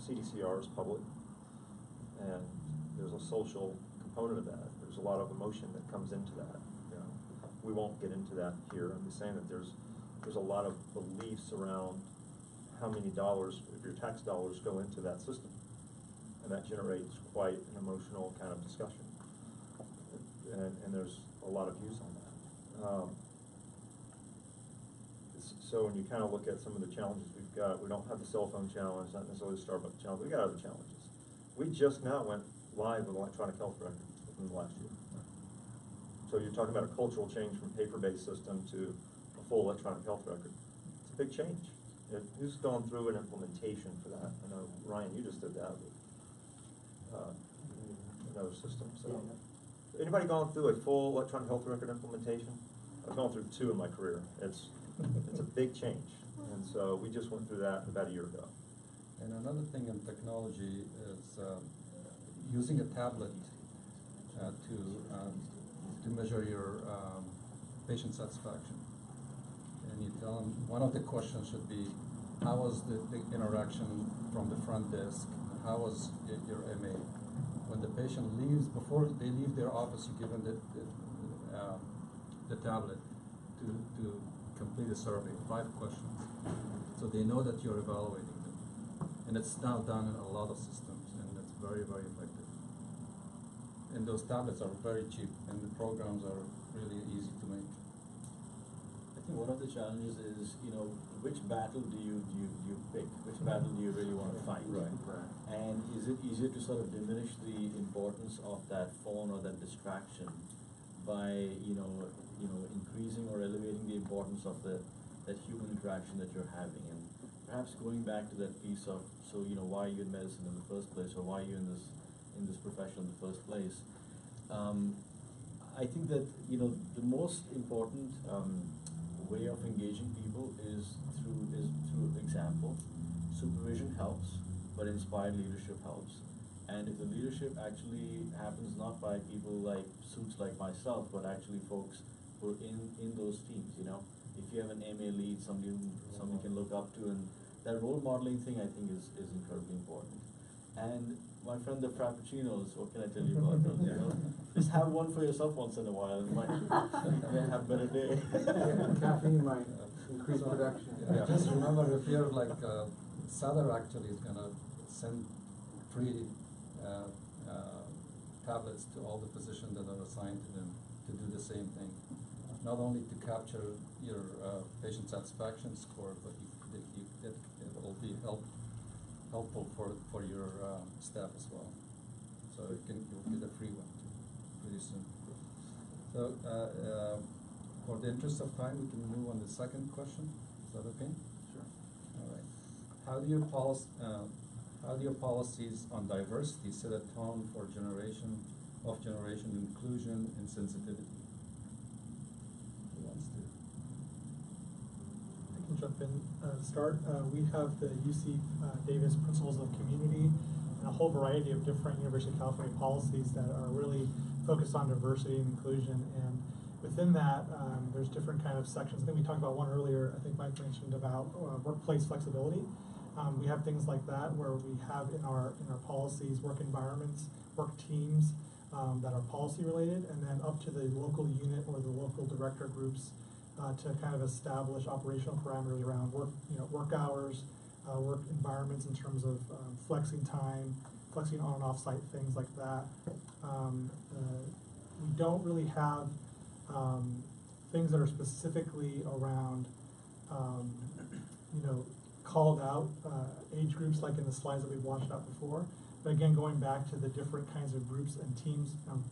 Speaker 4: CDCR is public, and there's a social component of that. There's a lot of emotion that comes into that. We won't get into that here. I'm just saying that there's a lot of beliefs around how many dollars of your tax dollars go into that system, and that generates quite an emotional kind of discussion. And there's a lot of views on that. So when you kind of look at some of the challenges we've got, we don't have the cell phone challenge, not necessarily the Starbucks challenge. We got other challenges. We just now went live with electronic health record within the last year. So you're talking about a cultural change from paper-based system to a full electronic health record. It's a big change. Who's gone through an implementation for that? I know, Ryan, you just did that with another system. So, anybody gone through a full electronic health record implementation? I've gone through 2 in my career. It's a big change, and so we just went through that about a year ago.
Speaker 3: And another thing in technology is using a tablet to measure your patient satisfaction. And you tell them, one of the questions should be, how was the interaction from the front desk? How was your MA? When the patient leaves, before they leave their office, you give them the tablet to complete a survey, 5 questions. So they know that you're evaluating them. And it's now done in a lot of systems, and it's very, very effective. And those tablets are very cheap, and the programs are really easy to make.
Speaker 1: I think one of the challenges is, which battle do you pick? Which battle do you really want to fight?
Speaker 3: Right.
Speaker 1: And is it easier to sort of diminish the importance of that phone or that distraction by, increasing or elevating the importance of that human interaction that you're having? And perhaps going back to that piece of, why are you in medicine in the first place, or why are you in this profession in the first place? I think that, the most important way of engaging people is through example. Supervision helps, but inspired leadership helps. And if the leadership actually happens not by people like suits like myself, but actually folks who are in those teams, if you have an MA lead, somebody can look up to, and that role modeling thing I think is incredibly important. And my friend, the Frappuccinos, what can I tell you about those? Just have one for yourself once in a while. You might have a better day.
Speaker 5: Caffeine might increase production.
Speaker 3: Yeah. Just remember, if you're like, Sadar actually is gonna send free tablets to all the physicians that are assigned to them to do the same thing. Not only to capture your patient satisfaction score, but it will be helpful for your staff as well. So you'll get a free one pretty soon. So for the interest of time, we can move on to the second question. Is that okay?
Speaker 1: Sure.
Speaker 3: All right. How do your policies on diversity set a tone for generation inclusion and sensitivity? Who wants to?
Speaker 6: I can jump in to start. We have the UC Davis Principles of Community and a whole variety of different University of California policies that are really focused on diversity and inclusion. And within that, there's different kind of sections. I think we talked about one earlier. I think Mike mentioned about workplace flexibility. We have things like that where we have in our policies work environments, work teams that are policy related, and then up to the local unit or the local director groups to kind of establish operational parameters around work hours, work environments in terms of flexing time, flexing on and off site, things like that. We don't really have things that are specifically around called out age groups like in the slides that we've watched out before. But again, going back to the different kinds of groups and teams,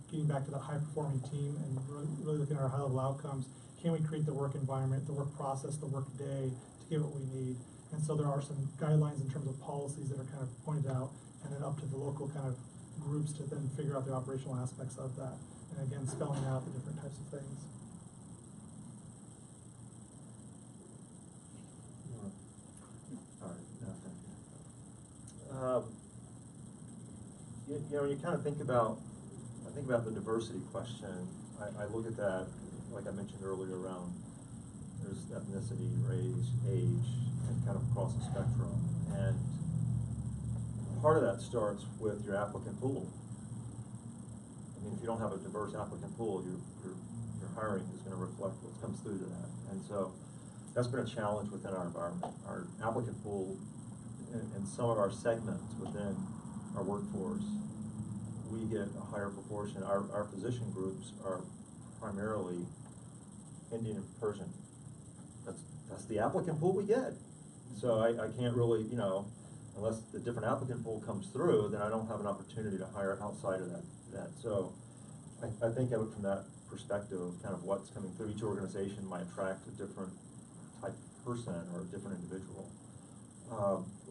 Speaker 6: getting back to the high-performing team and really looking at our high-level outcomes, can we create the work environment, the work process, the work day to get what we need? And so there are some guidelines in terms of policies that are kind of pointed out, and then up to the local kind of groups to then figure out the operational aspects of that. And again, spelling out the different types of things.
Speaker 4: When you kind of think about the diversity question, I look at that, like I mentioned earlier, around there's ethnicity, race, age, and kind of across the spectrum. And part of that starts with your applicant pool. I mean, if you don't have a diverse applicant pool, your hiring is going to reflect what comes through to that. And so that's been a challenge within our environment. Our applicant pool and some of our segments within our workforce, we get a higher proportion. Our physician groups are primarily Indian and Persian. That's the applicant pool we get. So I can't really, unless the different applicant pool comes through, then I don't have an opportunity to hire outside of that. So I think of it from that perspective of kind of what's coming through. Each organization might attract a different type of person or a different individual.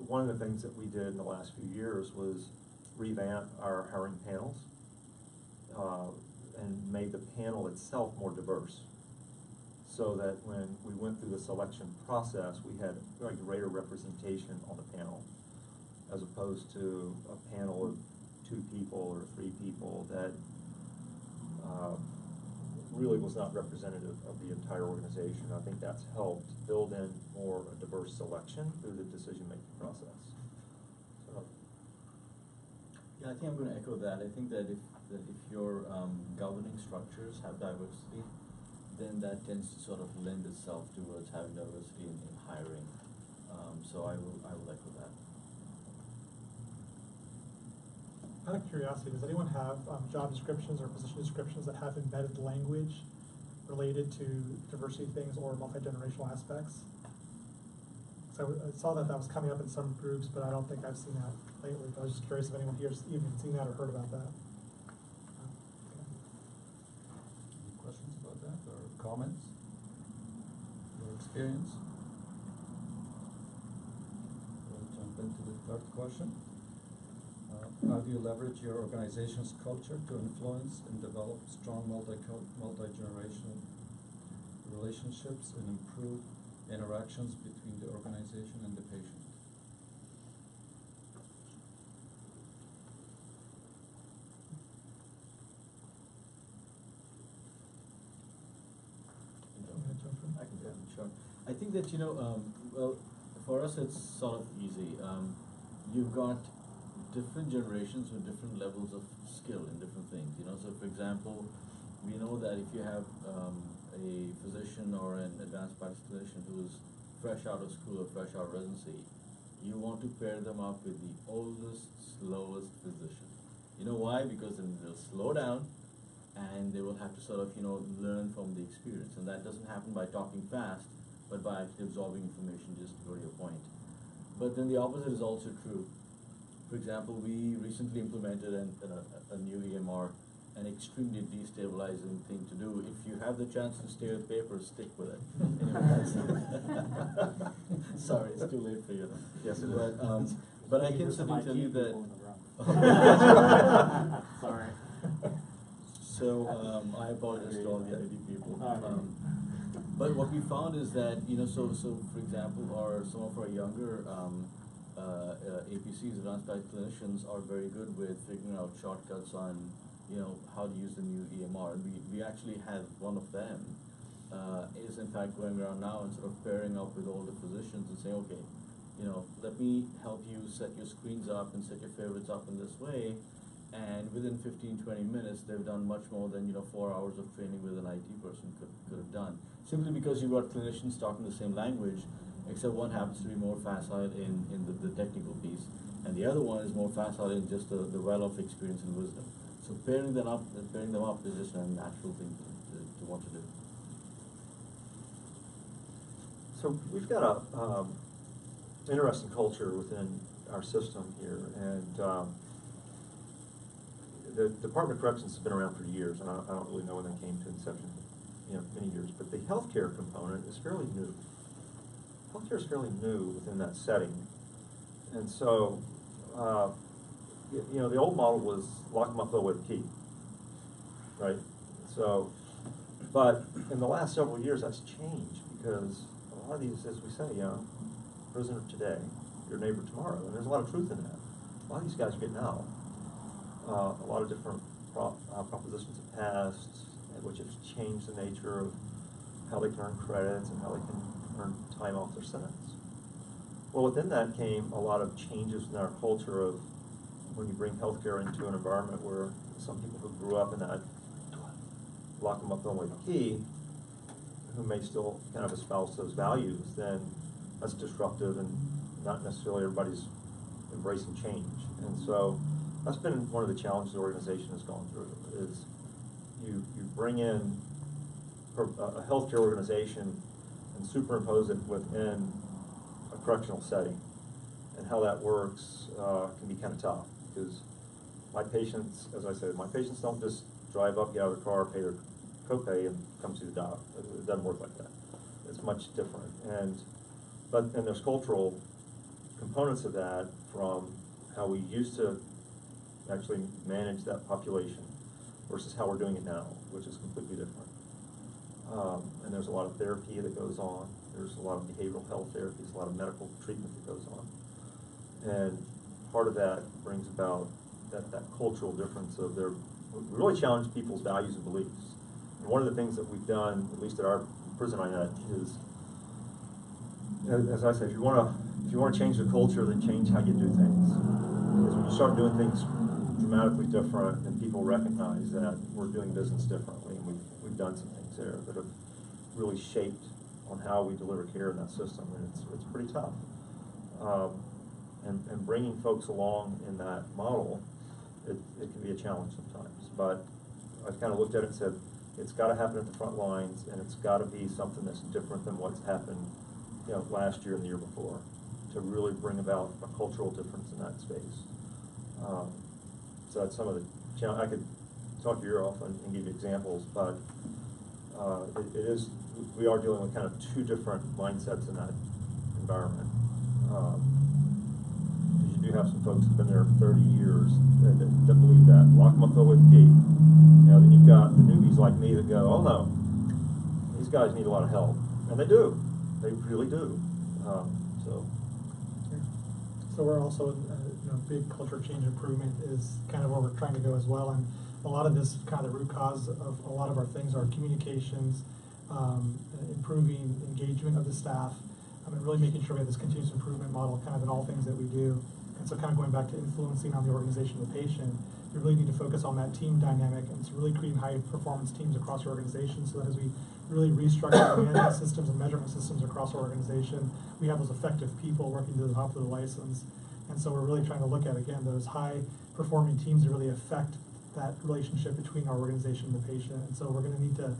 Speaker 4: One of the things that we did in the last few years was revamp our hiring panels and made the panel itself more diverse, so that when we went through the selection process, we had a greater representation on the panel, as opposed to a panel of 2 people or 3 people that really was not representative of the entire organization. I think that's helped build in more a diverse selection through the decision-making process. So.
Speaker 1: Yeah, I think I'm going to echo that. I think that if your governing structures have diversity, then that tends to sort of lend itself towards having diversity in hiring. So I will echo that.
Speaker 6: Out of curiosity, does anyone have job descriptions or position descriptions that have embedded language related to diversity things or multi-generational aspects? So I saw that was coming up in some groups, but I don't think I've seen that lately. I was just curious if anyone here has even seen that or heard about that.
Speaker 3: Any questions about that or comments? Your experience? We'll jump into the third question. How do you leverage your organization's culture to influence and develop strong multi-generational relationships and improve interactions between the organization and the patient?
Speaker 1: I can go, sure. I think that, well, for us it's sort of easy. You've got different generations with different levels of skill in different things, So for example, we know that if you have a physician or an advanced practice clinician who is fresh out of school or fresh out of residency, you want to pair them up with the oldest, slowest physician. You know why? Because then they'll slow down and they will have to sort of, learn from the experience. And that doesn't happen by talking fast, but by actually absorbing information, just to go to your point. But then the opposite is also true. For example, we recently implemented a new EMR, an extremely destabilizing thing to do. If you have the chance to stay with paper, stick with it. Sorry, it's too late for you.
Speaker 4: Yes, it is.
Speaker 1: But I can certainly tell you that.
Speaker 23: Sorry.
Speaker 1: So I apologize to all the IT people. But what we found is that, so for example, some of our younger APCs, advanced practice clinicians, are very good with figuring out shortcuts on, how to use the new EMR. And we actually have one of them is in fact going around now and sort of pairing up with all the physicians and saying, okay, let me help you set your screens up and set your favorites up in this way. And within 15-20 minutes, they've done much more than 4 hours of training with an IT person could have done. Simply because you've got clinicians talking the same language, except one happens to be more facile in the technical piece, and the other one is more facile in just the well of experience and wisdom. So pairing them up is just a natural thing to want to do.
Speaker 4: So we've got a interesting culture within our system here, and the Department of Corrections has been around for years, and I don't really know when they came to inception, many years, but the healthcare component is fairly new. Healthcare is fairly new within that setting, and so, the old model was lock them up though with a key, right? So, but in the last several years, that's changed because a lot of these, as we say, prisoner today, your neighbor tomorrow, and there's a lot of truth in that. A lot of these guys are getting out. A lot of different propositions have passed, which have changed the nature of how they can earn credits and how they can earn time off their sentence. Well, within that came a lot of changes in our culture of when you bring healthcare into an environment where some people who grew up in that lock them up only with a key, who may still kind of espouse those values, then that's disruptive and not necessarily everybody's embracing change. And so that's been one of the challenges the organization has gone through, is you bring in a healthcare organization and superimpose it within a correctional setting. And how that works can be kind of tough, because my patients, as I said, my patients don't just drive up, get out of the car, pay copay and come see the doc. It doesn't work like that. It's much different. And there's cultural components of that from how we used to actually manage that population versus how we're doing it now, which is completely different. And there's a lot of therapy that goes on. There's a lot of behavioral health therapies, a lot of medical treatment that goes on. And part of that brings about that cultural difference of we really challenge people's values and beliefs. And one of the things that we've done, at least at our prison I'm at, is, as I said, if you want to change the culture, then change how you do things. Because when you start doing things dramatically different, then people recognize that we're doing business differently, and we've done some things there that have really shaped on how we deliver care in that system, and it's pretty tough. And bringing folks along in that model, it can be a challenge sometimes. But I kind of looked at it and said, it's got to happen at the front lines, and it's got to be something that's different than what's happened, last year and the year before, to really bring about a cultural difference in that space. So that's some of the challenge. I could talk your ear off and give you examples, but we are dealing with kind of two different mindsets in that environment. You do have some folks who've been there 30 years that believe that. Lock them up though with the key. Then you've got the newbies like me that go, oh no, these guys need a lot of help. And they do. They really do.
Speaker 6: So we're also, big culture change improvement is kind of where we're trying to go as well. And a lot of this, kind of the root cause of a lot of our things are communications, improving engagement of the staff, and really making sure we have this continuous improvement model kind of in all things that we do. And so kind of going back to influencing on the organization of the patient, we really need to focus on that team dynamic, and it's really creating high performance teams across your organization, so that as we really restructure the management systems and measurement systems across our organization, we have those effective people working to the top of the license. And so we're really trying to look at, again, those high performing teams that really affect that relationship between our organization and the patient. And so we're going to need to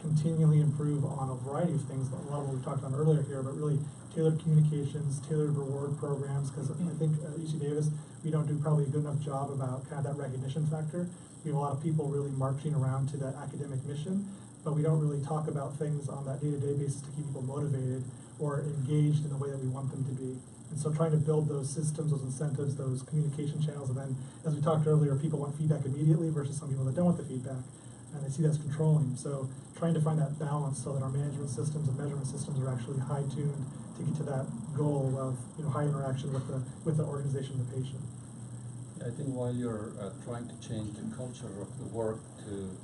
Speaker 6: continually improve on a variety of things, a lot of what we talked about earlier here, but really tailored communications, tailored reward programs, because I think at UC Davis, we don't do probably a good enough job about kind of that recognition factor. We have a lot of people really marching around to that academic mission, but we don't really talk about things on that day-to-day basis to keep people motivated or engaged in the way that we want them to be. And so trying to build those systems, those incentives, those communication channels, and then, as we talked earlier, people want feedback immediately versus some people that don't want the feedback, and they see that's controlling. So trying to find that balance so that our management systems and measurement systems are actually high-tuned to get to that goal of high interaction with the organization and the patient.
Speaker 3: I think while you're trying to change the culture of the work to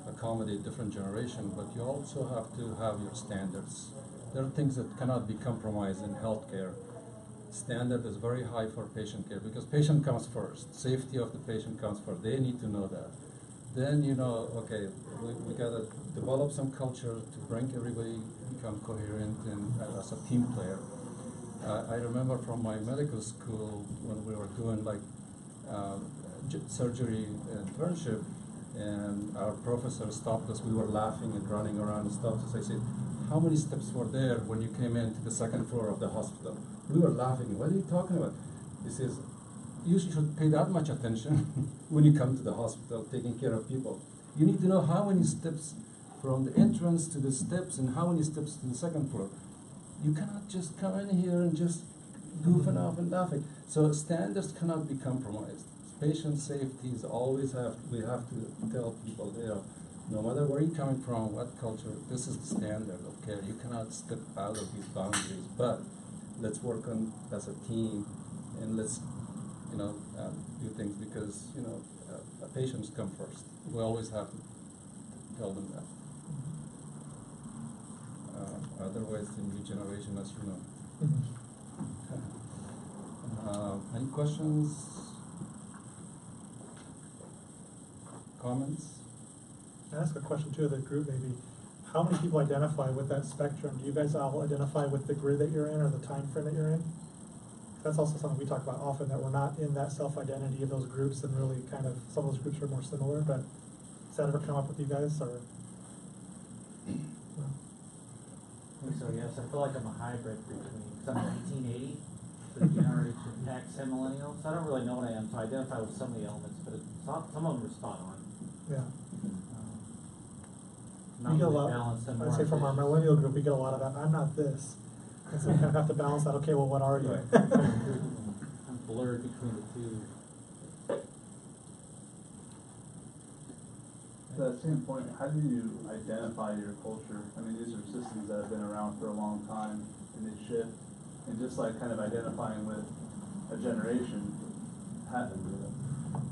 Speaker 3: accommodate different generation, but you also have to have your standards. There are things that cannot be compromised in healthcare. Standard is very high for patient care because patient comes first. Safety of the patient comes first. They need to know that. Then okay, we gotta develop some culture to bring everybody become coherent and as a team player. I remember from my medical school when we were doing surgery internship, and our professor stopped us. We were laughing and running around and stopped us. I said, how many steps were there when you came into the second floor of the hospital? We were laughing. What are you talking about? He says, you should pay that much attention when you come to the hospital taking care of people. You need to know how many steps from the entrance to the steps and how many steps to the second floor. You cannot just come in here and just goofing off and laughing. So standards cannot be compromised. Patient safety is always we have to tell people no matter where you're coming from, what culture, this is the standard of care. You cannot step out of these boundaries, but let's work on as a team, and let's do things because patients come first. We always have to tell them that. Otherwise, the new generation, as you know. Any questions? Comments?
Speaker 6: Can I ask a question too of the group maybe? How many people identify with that spectrum? Do you guys all identify with the grid that you're in or the time frame that you're in? That's also something we talk about often, that we're not in that self-identity of those groups, and really kind of some of those groups are more similar, but has that ever come up with you guys? Or
Speaker 5: So yes, I feel like I'm a hybrid between, because I'm 1980, so Generation X and Millennials. So I don't really know what I am, so I identify with some of the elements, but some of them are spot on.
Speaker 6: Yeah.
Speaker 5: not
Speaker 6: We get a
Speaker 5: really
Speaker 6: lot,
Speaker 5: balanced and more
Speaker 6: I'd say from our
Speaker 5: ambitious.
Speaker 6: millennial group, we get a lot of that, I'm not this. And so we kind of have to balance that, okay, well, what are you?
Speaker 5: I'm blurred between the two.
Speaker 13: To that same point, how do you identify your culture? I mean, these are systems that have been around for a long time and they shift. And just like kind of identifying with a generation, how,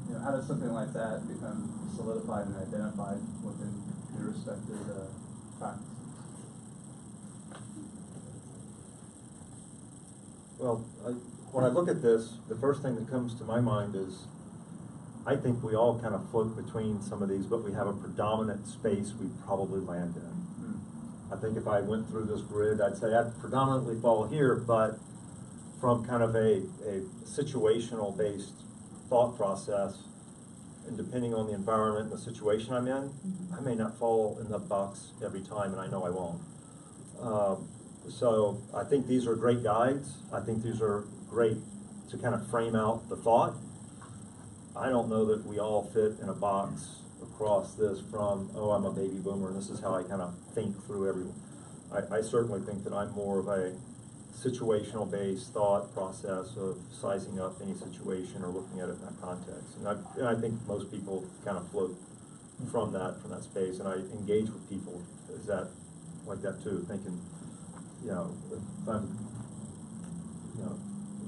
Speaker 13: you know, how does something like that become solidified and identified within your respective practices?
Speaker 4: Well, when I look at this, the first thing that comes to my mind is I think we all kind of float between some of these, but we have a predominant space we probably land in. I think if I went through this grid, I'd say I'd predominantly fall here, but from kind of a situational based thought process, and depending on the environment and the situation I'm in, I may not fall in the box every time, and I know I won't. So I think these are great guides. I think these are great to kind of frame out the thought. I don't know that we all fit in a box across this from, oh, I'm a baby boomer, and this is how I kind of think through everyone. I certainly think that I'm more of a situational based thought process of sizing up any situation or looking at it in that context. And I think most people kind of float from that space, and I engage with people is that like that too, thinking, you know, if I'm, you know,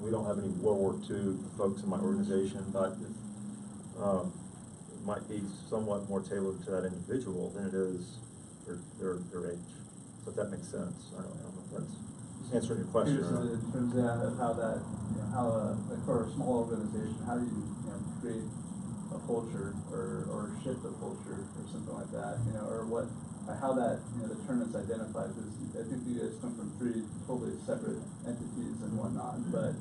Speaker 4: we don't have any World War II folks in my organization, but it might be somewhat more tailored to that individual than it is for their age. So if that makes sense, I don't know if that's answering your question.
Speaker 13: In terms of how that, you know, how like for a small organization, how do you, you know, create a culture or shift a culture or something like that, you know, or what, how that, you know, the term is identified, because I think you guys come from three totally separate entities and whatnot, but.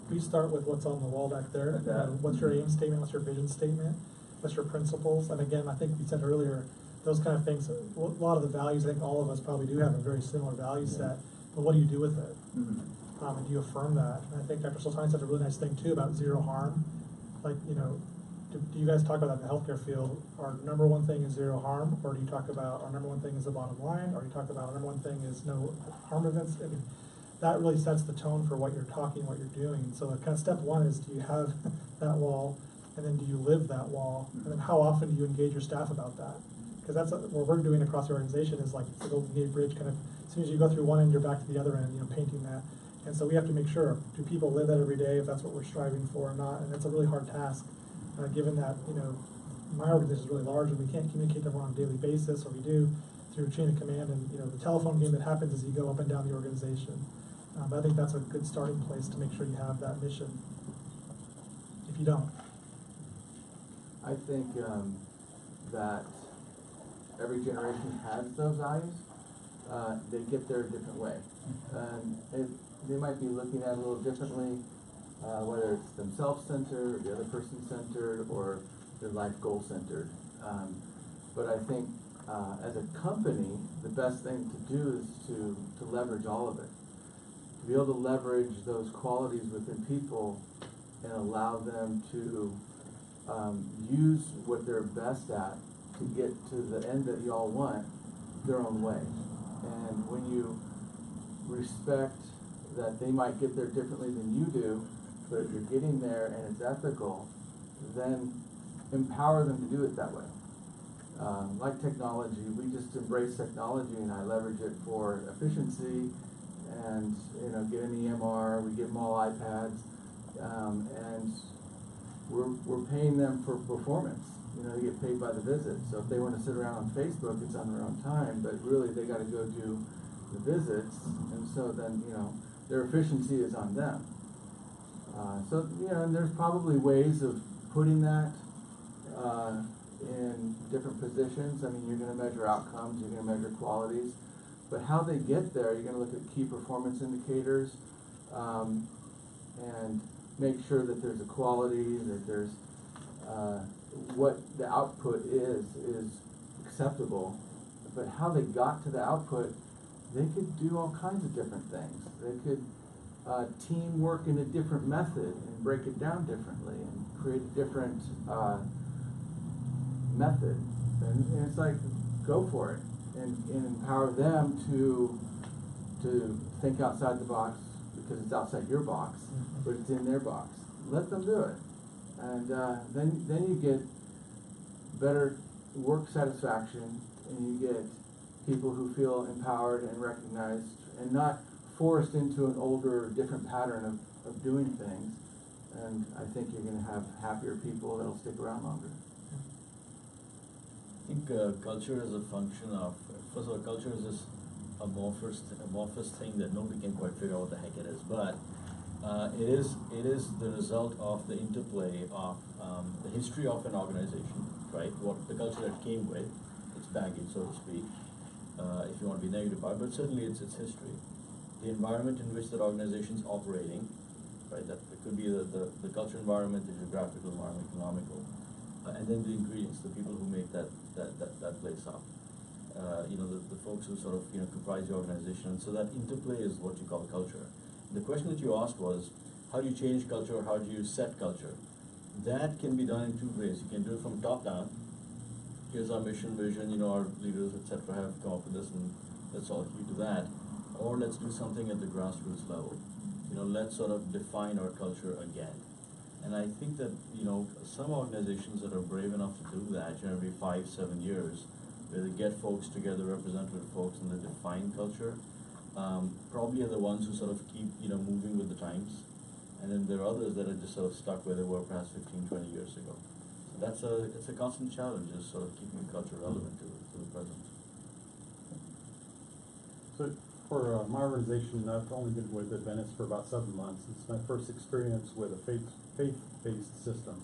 Speaker 6: We start with what's on the wall back there. What's your aim statement? What's your vision statement? What's your principles? And again, I think we said earlier, those kind of things, a lot of the values, I think all of us probably do have a very similar value set, but what do you do with it? And do you affirm that? And I think Dr. Sultani said a really nice thing too about zero harm. Like, you know, do you guys talk about that in the healthcare field? Our number one thing is zero harm, or do you talk about our number one thing is the bottom line, or do you talk about our number one thing is no harm events? I mean, that really sets the tone for what you're talking, what you're doing. So kind of step one is, do you have that wall, and then do you live that wall, and then how often do you engage your staff about that? Because that's what we're doing across the organization is like the Golden Gate Bridge, kind of as soon as you go through one end, you're back to the other end, you know, painting that. And so we have to make sure, do people live that every day if that's what we're striving for or not? And that's a really hard task, given that, you know, my organization is really large and we can't communicate to everyone on a daily basis, or we do through chain of command, and, you know, the telephone game that happens as you go up and down the organization. But I think that's a good starting place to make sure you have that mission. If you don't.
Speaker 7: I think that every generation has those values. They get there a different way. They might be looking at it a little differently, whether it's themselves-centered, the other person-centered, or their life goal-centered. But I think as a company, the best thing to do is to leverage all of it. To be able to leverage those qualities within people and allow them to use what they're best at to get to the end that you all want their own way. And when you respect that they might get there differently than you do, but if you're getting there and it's ethical, then empower them to do it that way. Like technology, we just embrace technology, and I leverage it for efficiency. And, you know, get an EMR, we give them all iPads, and we're paying them for performance. You know, they get paid by the visit. So if they want to sit around on Facebook, it's on their own time, but really they got to go do the visits, and so then, you know, their efficiency is on them. So, you know, and there's probably ways of putting that in different positions. I mean, you're going to measure outcomes, you're going to measure qualities. But how they get there, you're going to look at key performance indicators and make sure that there's a quality, that there's what the output is acceptable. But how they got to the output, they could do all kinds of different things. They could teamwork in a different method and break it down differently and create a different method. And it's like go for it and empower them to think outside the box, because it's outside your box, but it's in their box. Let them do it, and then you get better work satisfaction, and you get people who feel empowered and recognized and not forced into an older, different pattern of doing things. And I think you're going to have happier people that'll stick around longer.
Speaker 1: I think culture is a function of, first of all, culture is this amorphous thing that nobody can quite figure out what the heck it is. But it is the result of the interplay of the history of an organization, right? What the culture that came with, its baggage, so to speak, if you want to be negative about it, but certainly it's history. The environment in which that organization is operating, right? That it could be the cultural environment, the geographical environment, economical, and then the ingredients, the people who make that place up. The folks who sort of comprise the organization. So that interplay is what you call culture. The question that you asked was, how do you change culture? How do you set culture? That can be done in two ways. You can do it from top down. Here's our mission, vision. Our leaders, etc., have come up with this, and let's all hew to that. Or let's do something at the grassroots level. Let's sort of define our culture again. And I think that some organizations that are brave enough to do that, every 5-7 years, where they get folks together, representative folks, and they define culture, probably are the ones who sort of keep moving with the times. And then there are others that are just sort of stuck where they were perhaps 15-20 years ago. So it's a constant challenge, is sort of keeping the culture relevant to the present.
Speaker 9: So for my organization, I've only been with Adventist for about 7 months. It's my first experience with a faith-based system.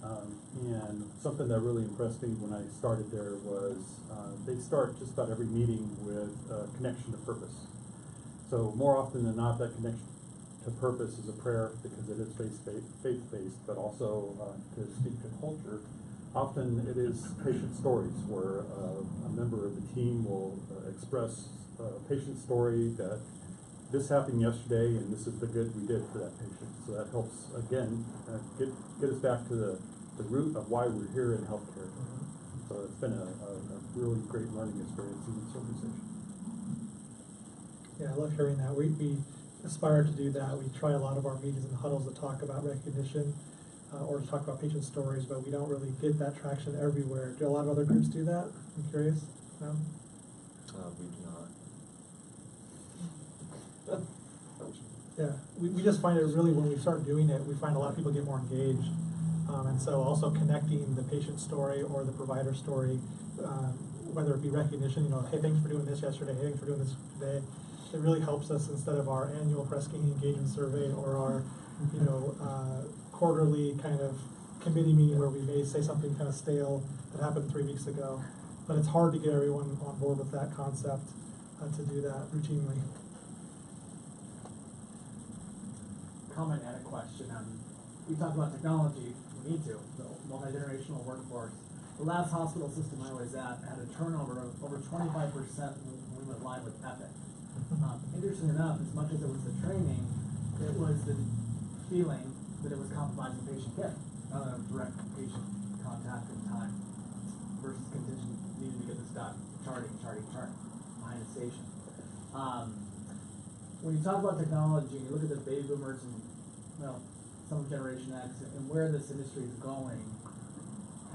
Speaker 9: And something that really impressed me when I started there was they start just about every meeting with connection to purpose. So more often than not, that connection to purpose is a prayer, because it is faith-based, but also to speak to culture. Often it is patient stories where a member of the team will express a patient story that this happened yesterday and this is the good we did for that patient. So that helps, again, get us back to the root of why we're here in healthcare. So it's been a really great learning experience in this organization.
Speaker 6: Yeah, I love hearing that. We aspire to do that. We try a lot of our meetings and huddles to talk about recognition or to talk about patient stories, but we don't really get that traction everywhere. Do a lot of other groups do that? I'm curious. No?
Speaker 1: We do not.
Speaker 6: Yeah, we just find it really, when we start doing it, we find a lot of people get more engaged. And so also connecting the patient story or the provider story, whether it be recognition, hey, thanks for doing this yesterday, hey, thanks for doing this today. It really helps us, instead of our annual Press Gang engagement survey or our, quarterly kind of committee meeting where we may say something kind of stale that happened 3 weeks ago. But it's hard to get everyone on board with that concept to do that routinely.
Speaker 14: Comment and a question. We talk about technology. We need to. The multi-generational workforce. The last hospital system I was at had a turnover of over 25% when we went live with Epic. Interestingly enough, as much as it was the training, it was the feeling that it was compromising patient care, rather than direct patient contact and time, versus contingent needing to get this done, charting behind the station. When you talk about technology and you look at the baby boomers and some of Generation X and where this industry is going,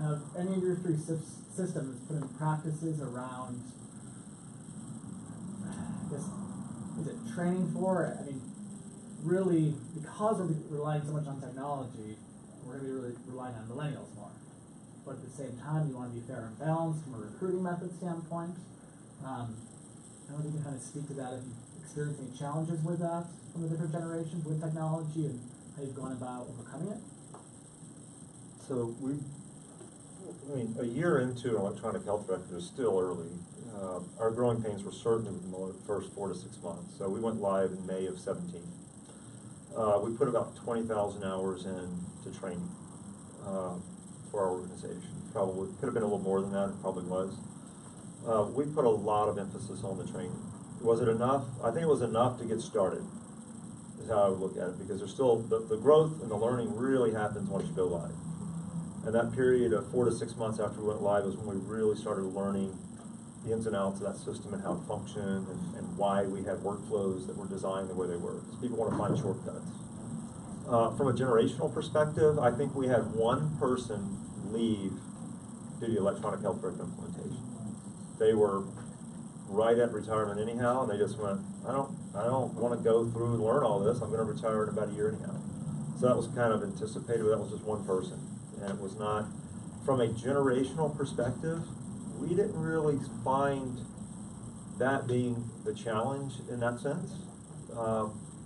Speaker 14: have any of your three systems put in practices around, is it training for it? I mean, really, because we're relying so much on technology, we're going to be really relying on millennials more. But at the same time, you want to be fair and balanced from a recruiting method standpoint. I don't know if you can kind of speak to that, if you've experienced any challenges with that from the different generations with technology and how you've gone about overcoming it.
Speaker 4: So a year into electronic health record is still early. Our growing pains were certainly within the first 4 to 6 months. So we went live in May of 17. We put about 20,000 hours into training for our organization. Probably could have been a little more than that. It probably was. We put a lot of emphasis on the training. Was it enough? I think it was enough to get started, is how I would look at it, because there's still, the growth and the learning really happens once you go live. And that period of 4 to 6 months after we went live is when we really started learning the ins and outs of that system and how it functioned and why we had workflows that were designed the way they were, because people want to find shortcuts. From a generational perspective, I think we had one person leave due to electronic health record implementation. They were right at retirement anyhow, and they just went, I don't want to go through and learn all this. I'm going to retire in about a year anyhow. So that was kind of anticipated, but that was just one person. And it was not, from a generational perspective, we didn't really find that being the challenge in that sense.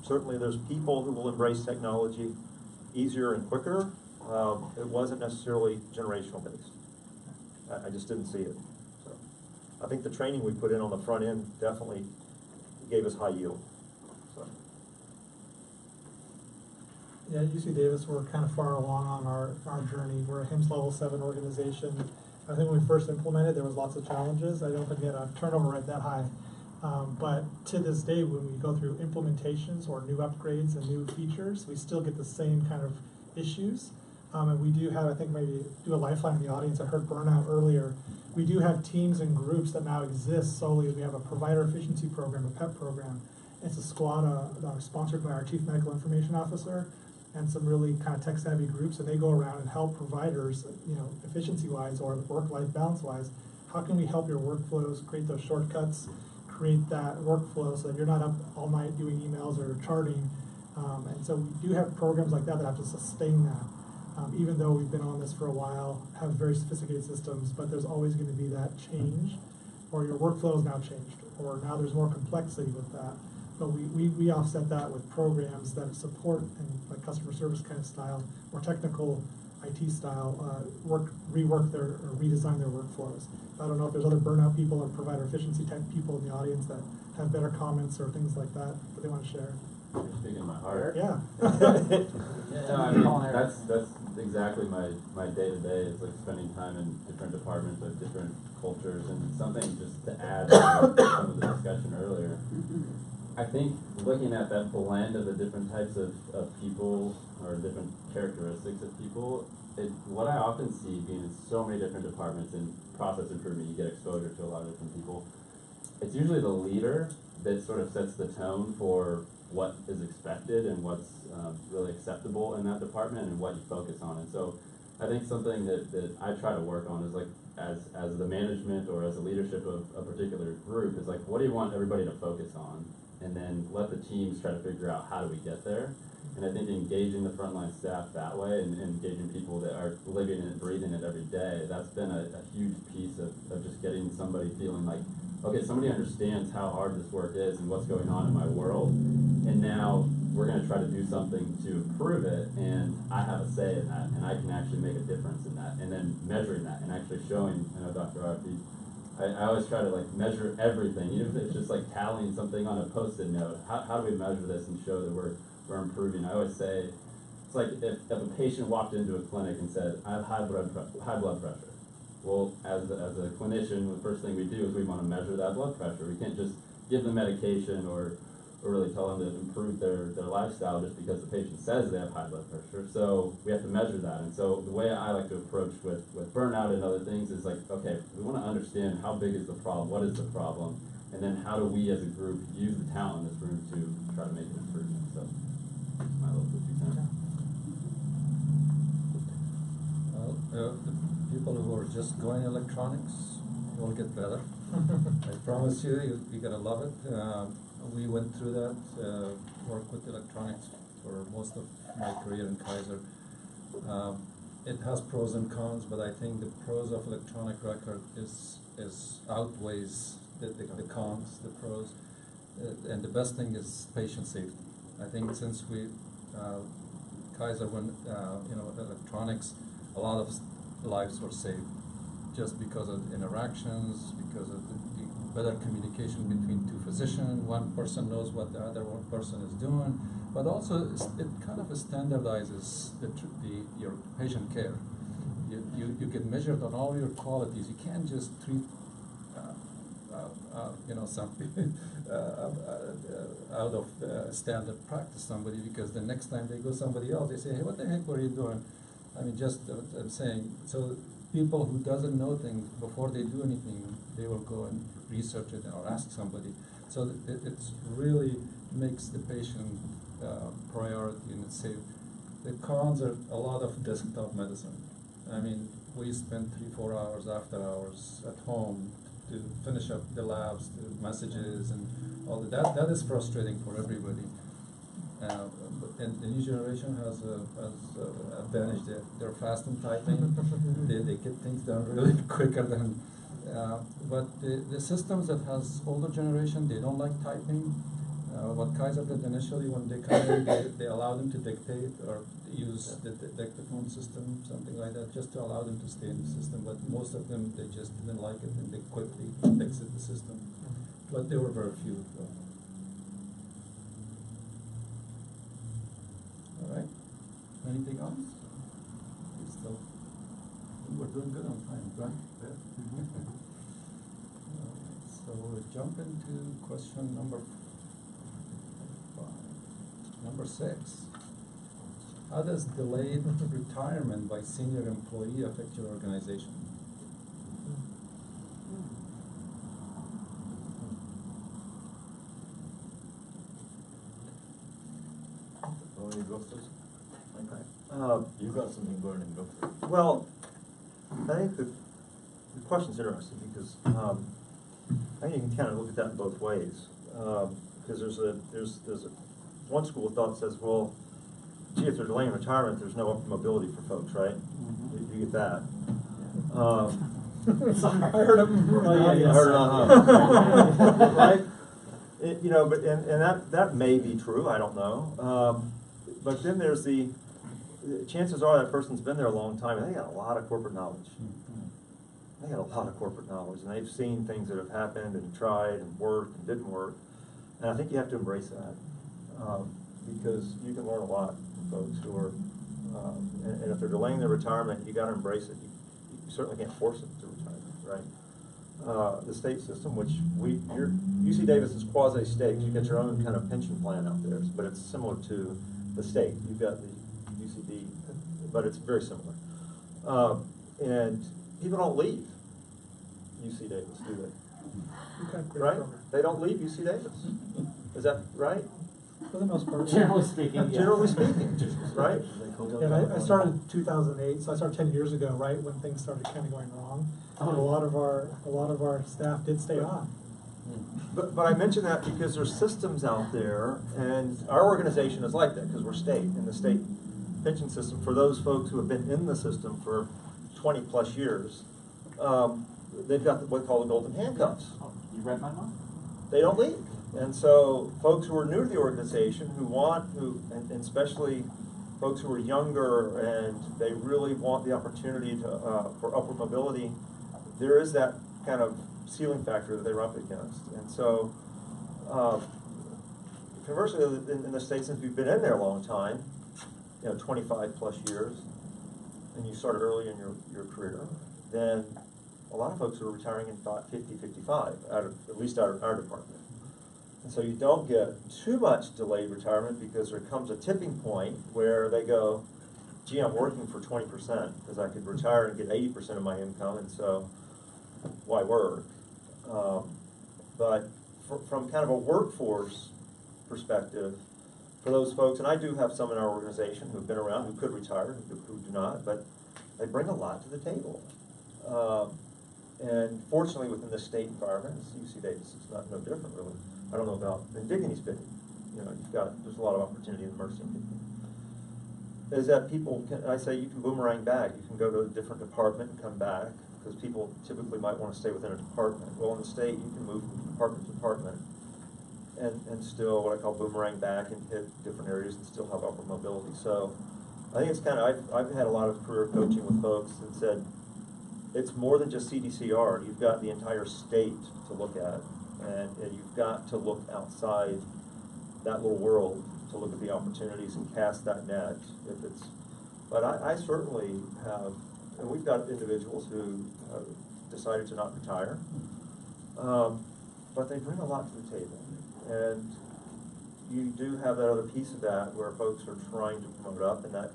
Speaker 4: Certainly there's people who will embrace technology easier and quicker. It wasn't necessarily generational based. I just didn't see it. So I think the training we put in on the front end definitely gave us high yield. So.
Speaker 6: Yeah, at UC Davis, we're kind of far along on our journey. We're a HIMSS Level 7 organization. I think when we first implemented, there was lots of challenges. I don't think we had a turnover rate that high. But to this day, when we go through implementations or new upgrades and new features, we still get the same kind of issues. And we do have, I think maybe do a lifeline in the audience. I heard burnout earlier. We do have teams and groups that now exist solely. We have a provider efficiency program, a PEP program. It's a squad sponsored by our Chief Medical Information Officer and some really kind of tech-savvy groups, and they go around and help providers, efficiency-wise or work-life balance-wise. How can we help your workflows create those shortcuts, create that workflow so that you're not up all night doing emails or charting? And so we do have programs like that have to sustain that. Even though we've been on this for a while, have very sophisticated systems, but there's always going to be that change, or your workflow is now changed, or now there's more complexity with that. But we offset that with programs that support, and like customer service kind of style, more technical IT style, rework or redesign their workflows. I don't know if there's other burnout people or provider efficiency type people in the audience that have better comments or things like that they want to share.
Speaker 2: You're speaking my heart.
Speaker 6: Yeah.
Speaker 2: No, I mean, that's exactly my day-to-day is like spending time in different departments with different cultures, and something just to add to some of the discussion earlier. I think looking at that blend of the different types of people or different characteristics of people, what I often see being in so many different departments in process improvement, you get exposure to a lot of different people. It's usually the leader that sort of sets the tone for what is expected and what's really acceptable in that department and what you focus on. And so I think something that I try to work on is like as the management or as the leadership of a particular group is like, what do you want everybody to focus on? And then let the teams try to figure out how do we get there. And I think engaging the frontline staff that way and engaging people that are living it and breathing it every day, that's been a huge piece of just getting somebody feeling like, okay, somebody understands how hard this work is and what's going on in my world, and now we're going to try to do something to improve it, and I have a say in that, and I can actually make a difference in that, and then measuring that and actually showing, I know Dr. Arfi, I always try to like measure everything, even if it's just like tallying something on a Post-it note. How do we measure this and show that we're improving? I always say, it's like if a patient walked into a clinic and said, I have high blood pressure. Well, as a clinician, the first thing we do is we want to measure that blood pressure. We can't just give them medication or really tell them to improve their lifestyle just because the patient says they have high blood pressure. So we have to measure that. And so the way I like to approach with burnout and other things is like, okay, we want to understand how big is the problem, what is the problem, and then how do we as a group use the talent in this room to try to make an improvement. So that's my little 2 cents.
Speaker 3: Well, the people who are just going electronics will get better. I promise you're going to love it. We went through that, work with electronics for most of my career in Kaiser. It has pros and cons, but I think the pros of electronic record is outweighs the cons, the pros. And the best thing is patient safety. I think since Kaiser went, electronics, a lot of lives were saved just because of interactions, because of the better communication between two physicians. One person knows what the other one person is doing, but also it kind of standardizes your patient care. You get measured on all your qualities. You can't just treat something out of standard practice somebody, because the next time they go somebody else, they say, hey, what the heck were you doing? I mean, I'm saying, so people who doesn't know things, before they do anything, they will go and research it or ask somebody. So it's really makes the patient priority and it's safe. The cons are a lot of desktop medicine. I mean, we spend 3-4 hours after hours at home to finish up the labs, the messages, and all of that. That is frustrating for everybody. And the new generation has a advantage. They're fast in typing. they get things done really quicker than. But the systems that has older generation, they don't like typing. What Kaiser did initially when they come in, they allow them to dictate or use the dictaphone system, something like that, just to allow them to stay in the system. But most of them, they just didn't like it and they quickly exited the system. But there were very few. All right. Anything else? Still, we're doing good on time, right? Yeah. So we'll jump into question number 6. How does delayed retirement by senior employee affect your organization?
Speaker 4: You go first.
Speaker 1: Okay. You got something burning, go for it.
Speaker 4: Well, I think the question's interesting because I think you can kind of look at that in both ways. Because there's a one school of thought says, well, gee, if they're delaying retirement, there's no upward mobility for folks, right? You get that.
Speaker 6: Sorry, I heard it.
Speaker 4: I heard it right? You know, but and that may be true. I don't know. But then there's the chances are that person's been there a long time and they got a lot of corporate knowledge. They got a lot of corporate knowledge and they've seen things that have happened and tried and worked and didn't work. And I think you have to embrace that because you can learn a lot from folks who are, and if they're delaying their retirement, you got to embrace it. You certainly can't force them to retire, right? The state system, which UC Davis is quasi-state. You get your own kind of pension plan out there, but it's similar to the state. You've got the UCD, but it's very similar. And people don't leave UC Davis, do they?
Speaker 6: Okay,
Speaker 4: right?
Speaker 6: program.
Speaker 4: They don't leave UC Davis. Is that right?
Speaker 6: For the most part.
Speaker 5: Generally speaking, yeah.
Speaker 4: Generally speaking, right?
Speaker 6: Yeah, I started in 2008, so I started 10 years ago, right when things started kind of going wrong. And a lot of our staff did stay on.
Speaker 4: But I mention that because there's systems out there, and our organization is like that because we're state, in the state pension system. For those folks who have been in the system for 20 plus years, they've got what we call the golden handcuffs.
Speaker 5: Oh, you read my mind?
Speaker 4: They don't leave. And so folks who are new to the organization and especially folks who are younger and they really want the opportunity for upward mobility, there is that kind of ceiling factor that they run up against. And so conversely, in the state, since we've been in there a long time, 25 plus years, and you started early in your career, then a lot of folks are retiring in 50, 55, at least out of our department. And so you don't get too much delayed retirement because there comes a tipping point where they go, gee, I'm working for 20% because I could retire and get 80% of my income, and so why work? But from kind of a workforce perspective, for those folks, and I do have some in our organization who've been around, who could retire, who do not, but they bring a lot to the table. And fortunately, within the state environment, UC Davis is no different, really. I don't know about Indignity's been, there's a lot of opportunity in Mercy. Is that I say you can boomerang back. You can go to a different department and come back, because people typically might want to stay within a department. Well, in the state, you can move from department to department and still what I call boomerang back and hit different areas and still have upward mobility. So I think it's kind of, I've had a lot of career coaching with folks that said, it's more than just CDCR. You've got the entire state to look at, and you've got to look outside that little world to look at the opportunities and cast that net. But I certainly have, and we've got individuals who have decided to not retire, but they bring a lot to the table. And you do have that other piece of that where folks are trying to promote up, and that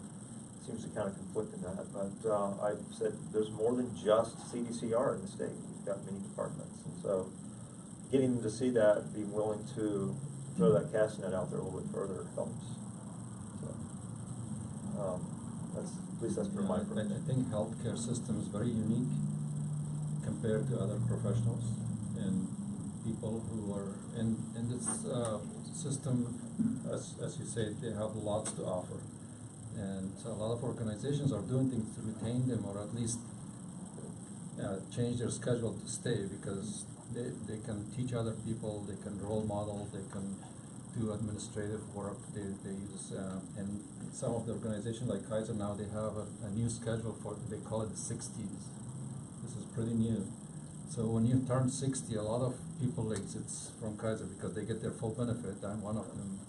Speaker 4: seems to kind of conflict in that, but I've said there's more than just CDCR in the state. We've got many departments, and so getting them to see that, being willing to throw that cast net out there a little bit further helps. So, that's, at least that's from my
Speaker 3: I think healthcare system is very unique compared to other professionals and people who are in this system. As you say, they have lots to offer, and so a lot of organizations are doing things to retain them, or at least change their schedule to stay, because they can teach other people, they can role model, they can do administrative work. They use and some of the organizations like Kaiser now, they have a new schedule for, they call it the 60s. This is pretty new. So when you turn 60, a lot of people exits from Kaiser because they get their full benefit. I'm one of them.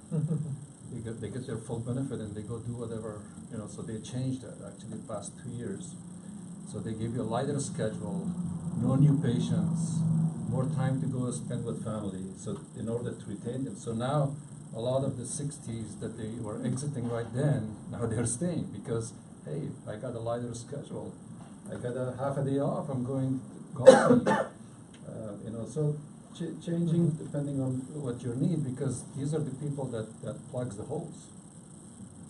Speaker 3: They get their full benefit and they go do whatever, you know. So they changed that actually the past 2 years. So they give you a lighter schedule, no new patients, more time to go spend with family. So in order to retain them. So now a lot of the 60s that they were exiting right then, now they're staying because, hey, I got a lighter schedule. I got a half a day off. I'm going golfing. You know, so changing depending on what you need, because these are the people that plugs the holes.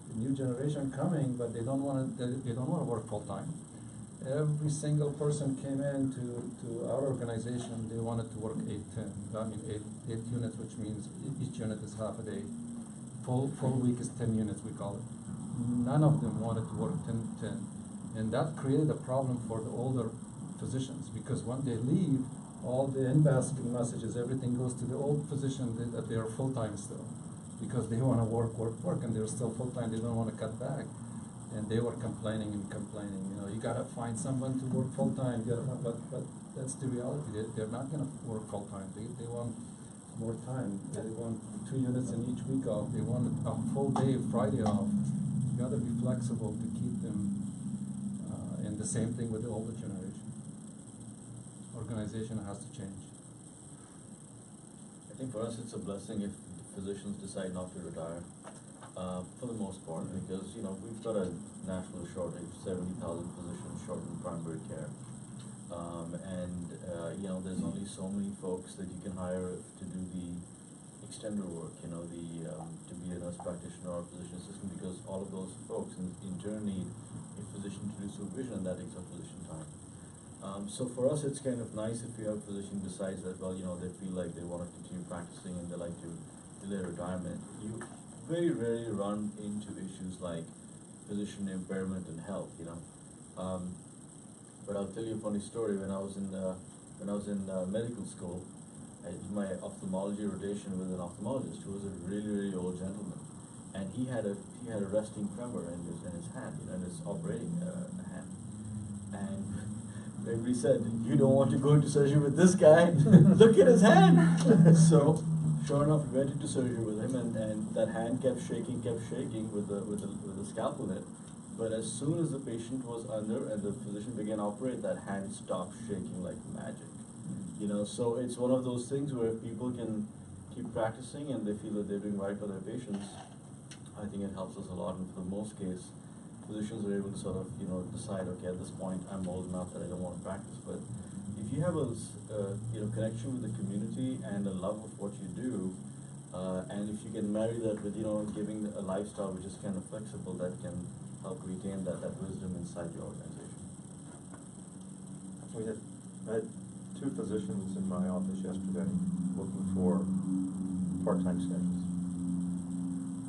Speaker 3: The new generation coming, but they don't want to work full time. Every single person came in to our organization, they wanted to work 8-10. I mean, eight units, which means each unit is half a day. Full week is 10 units, we call it. None of them wanted to work 10-10. And that created a problem for the older physicians, because when they leave, all the in-basket messages, everything goes to the old physician that they are full-time still, because they want to work, and they're still full-time, they don't want to cut back. And they were complaining, you know, you gotta find someone to work full-time, but that's the reality. They're not gonna work full-time. They want more time. They want 2 units in each week off. They want a full day Friday off. You gotta be flexible to keep them. And the same thing with the older generation. Organization has to change.
Speaker 1: I think for us it's a blessing if physicians decide not to retire. For the most part, because, you know, we've got a national shortage, 70,000 physicians short in primary care. You know, there's only so many folks that you can hire to do the extender work, you know, to be a nurse practitioner or physician assistant, because all of those folks in turn need a physician to do supervision, and that takes up physician time. So for us, it's kind of nice if you have a physician who decides that, well, you know, they feel like they want to continue practicing and they like to delay retirement. You very rarely run into issues like physician impairment and health, you know. But I'll tell you a funny story. When I was in medical school, I did my ophthalmology rotation with an ophthalmologist who was a really, really old gentleman, and he had a resting tremor in his hand, you know, in his operating hand. And everybody said, "You don't want to go into surgery with this guy. Look at his hand." So sure enough, we went into surgery with him, and that hand kept shaking with the scalpel in it. But as soon as the patient was under and the physician began to operate, that hand stopped shaking like magic. You know, so it's one of those things where if people can keep practicing and they feel that they're doing right for their patients, I think it helps us a lot. And for the most case, physicians are able to sort of, you know, decide, okay, at this point I'm old enough that I don't want to practice. But if you have a you know, connection with the community and a love of what you do, and if you can marry that with, you know, giving a lifestyle which is kind of flexible, that can help retain that wisdom inside your organization.
Speaker 4: I had 2 physicians in my office yesterday looking for part-time schedules,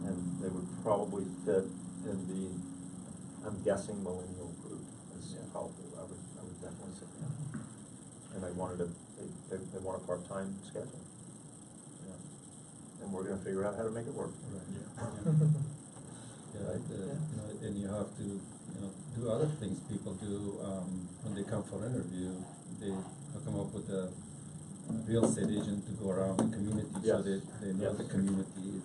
Speaker 4: and they would probably fit in the, I'm guessing, millennial group. Is probably I would definitely say that. And they wanted they want a part-time schedule. Yeah. And we're going to figure out how to make it work.
Speaker 3: Right. You know, and you have to, you know, do other things people do when they come for interview. They come up with a real estate agent to go around the community, so they know the community.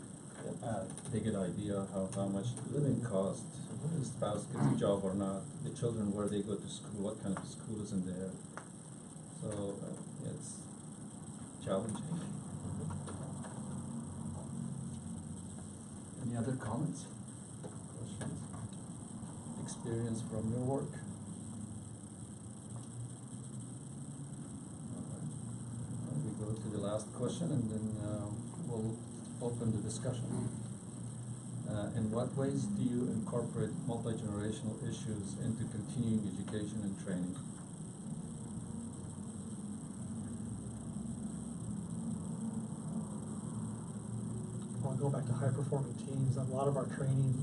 Speaker 3: They get an idea how much living costs, the spouse gets a job or not, the children, where they go to school, what kind of school is in there. So it's challenging. Any other comments? Questions? experience from your work? We go to the last question and then we'll open the discussion. In what ways do you incorporate multi-generational issues into continuing education and training?
Speaker 6: I'll go back to high-performing teams. A lot of our training,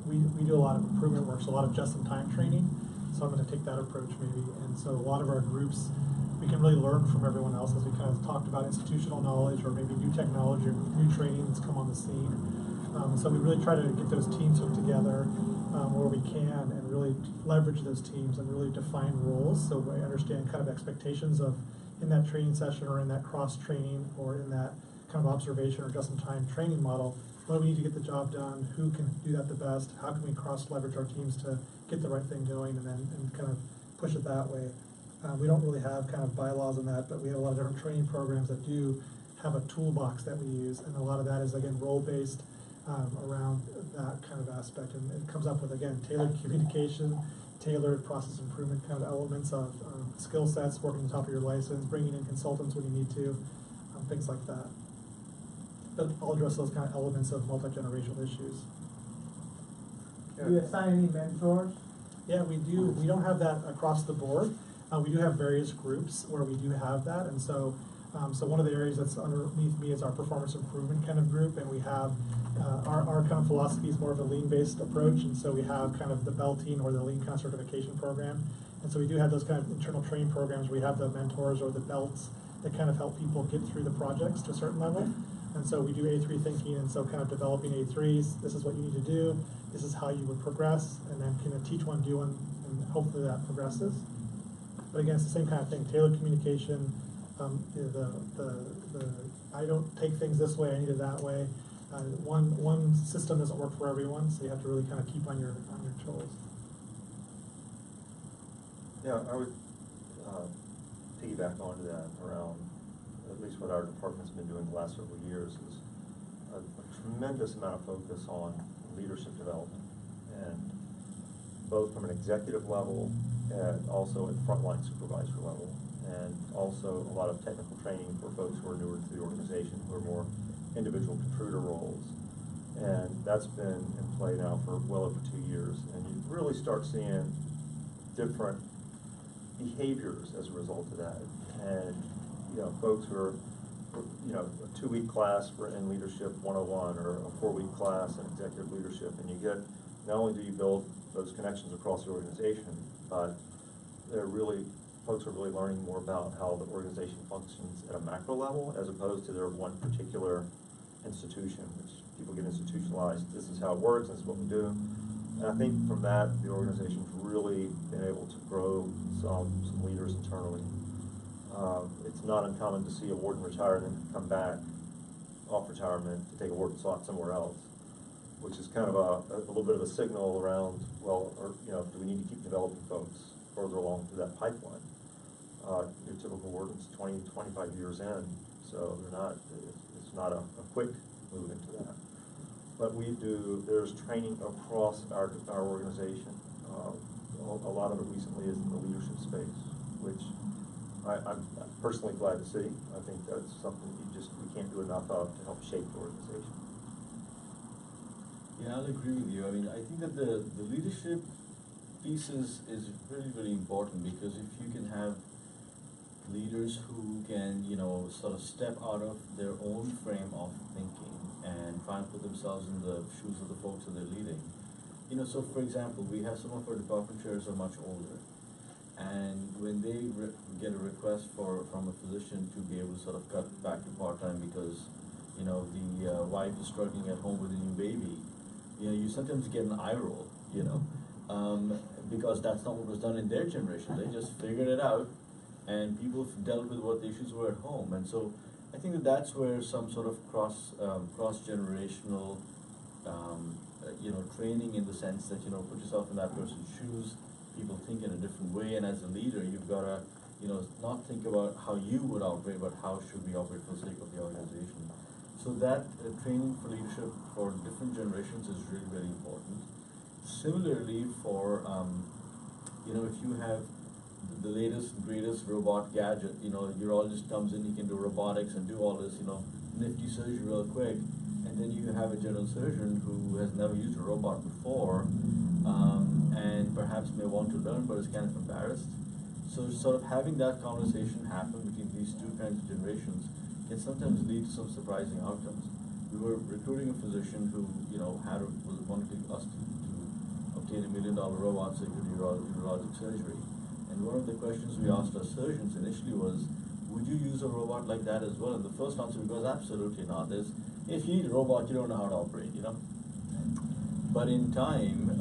Speaker 6: we do a lot of improvement work, so a lot of just-in-time training. So I'm going to take that approach maybe. And so a lot of our groups, we can really learn from everyone else as we kind of talked about institutional knowledge or maybe new technology or new training that's come on the scene. So we really try to get those teams hooked together where we can and really leverage those teams and really define roles so we understand kind of expectations of in that training session or in that cross-training or in that kind of observation or just-in-time training model, what do we need to get the job done, who can do that the best, how can we cross-leverage our teams to get the right thing going and then kind of push it that way. We don't really have kind of bylaws on that, but we have a lot of different training programs that do have a toolbox that we use, and a lot of that is, again, role-based around that kind of aspect, and it comes up with, again, tailored communication, tailored process improvement kind of elements of skill sets, working on top of your license, bringing in consultants when you need to, things like that. But I'll address those kind of elements of multi-generational issues.
Speaker 15: Do you assign any mentors?
Speaker 6: Yeah, we do. We don't have that across the board. We do have various groups where we do have that, and so so one of the areas that's underneath me is our performance improvement kind of group, and we have our kind of philosophy is more of a lean-based approach, and so we have kind of the belting or the lean kind of certification program, and so we do have those kind of internal training programs where we have the mentors or the belts that kind of help people get through the projects to a certain level. And so we do A3 thinking, and so kind of developing A3s, this is what you need to do, this is how you would progress, and then kind of teach one, do one, and hopefully that progresses. But again, it's the same kind of thing, tailored communication, I don't take things this way, I need it that way. One system doesn't work for everyone, so you have to really kind of keep on your toes.
Speaker 4: Yeah, I would piggyback onto that around at least what our department's been doing the last several years is a tremendous amount of focus on leadership development, and both from an executive level and also at frontline supervisor level, and also a lot of technical training for folks who are newer to the organization, who are more individual contributor roles. And that's been in play now for well over 2 years, and you really start seeing different behaviors as a result of that. And you know, folks who are, you know, a 2-week class in Leadership 101 or a 4-week class in Executive Leadership, and you get, not only do you build those connections across the organization, but folks are really learning more about how the organization functions at a macro level as opposed to their one particular institution, which people get institutionalized. This is how it works, this is what we do. And I think from that, the organization's really been able to grow some leaders internally. It's not uncommon to see a warden retire and then come back off retirement to take a warden slot somewhere else, which is kind of a little bit of a signal around, well, or, you know, do we need to keep developing folks further along through that pipeline? Your typical warden's 20, 25 years in, so it's not a quick move into that. But there's training across our organization. A lot of it recently is in the leadership space, which I'm personally glad to see. I think that's something we can't do enough of to help shape the organization.
Speaker 1: Yeah, I'll agree with you. I mean, I think that the leadership piece is really, really important, because if you can have leaders who can, you know, sort of step out of their own frame of thinking and try and put themselves in the shoes of the folks that they're leading. You know, so for example, we have some of our department chairs are much older, and when they get a request from a physician to be able to sort of cut back to part-time because, you know, the wife is struggling at home with a new baby, you know, you sometimes get an eye roll, you know, because that's not what was done in their generation. They just figured it out, and people dealt with what the issues were at home. And so I think that's where some sort of cross-generational you know, training, in the sense that, you know, put yourself in that person's shoes, people think in a different way, and as a leader you've got to, you know, not think about how you would operate, but how should we operate for the sake of the organization. So that training for leadership for different generations is really, really important. Similarly, for if you have the latest greatest robot gadget, urologist comes in, he can do robotics and do all this nifty surgery real quick, and then you have a general surgeon who has never used a robot before, and perhaps may want to learn but is kind of embarrassed. So sort of having that conversation happen between these two kinds of generations can sometimes lead to some surprising outcomes. We were recruiting a physician who was wanting us to obtain $1 million robot so he could do urologic surgery. And one of the questions we asked our surgeons initially was, would you use a robot like that as well? And the first answer was absolutely not. If you need a robot, you don't know how to operate, But in time,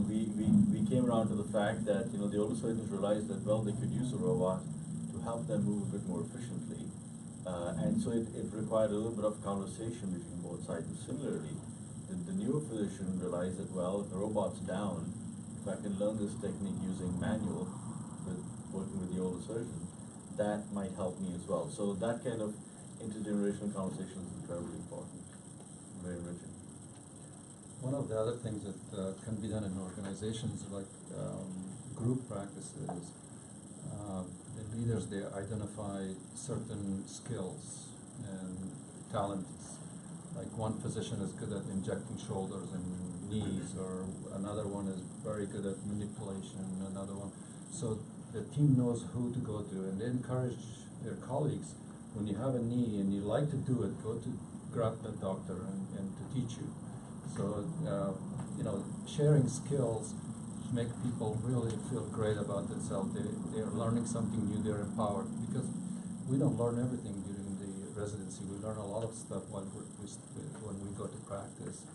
Speaker 1: we came around to the fact that the older surgeons realized that they could use a robot to help them move a bit more efficiently, and so it required a little bit of conversation between both sides. And similarly, the newer physician realized that if the robot's down, if I can learn this technique using manual, working with the older surgeon, that might help me as well. So that kind of intergenerational conversation is incredibly important, very enriching.
Speaker 3: One of the other things that can be done in organizations like group practices, the leaders, they identify certain skills and talents. Like one physician is good at injecting shoulders and knees, or another one is very good at manipulation, another one. So the team knows who to go to, and they encourage their colleagues, when you have a knee and you like to do it, go to grab the doctor and to teach you. So, sharing skills make people really feel great about themselves. They're learning something new, they're empowered, because we don't learn everything during the residency. We learn a lot of stuff when we go to practice,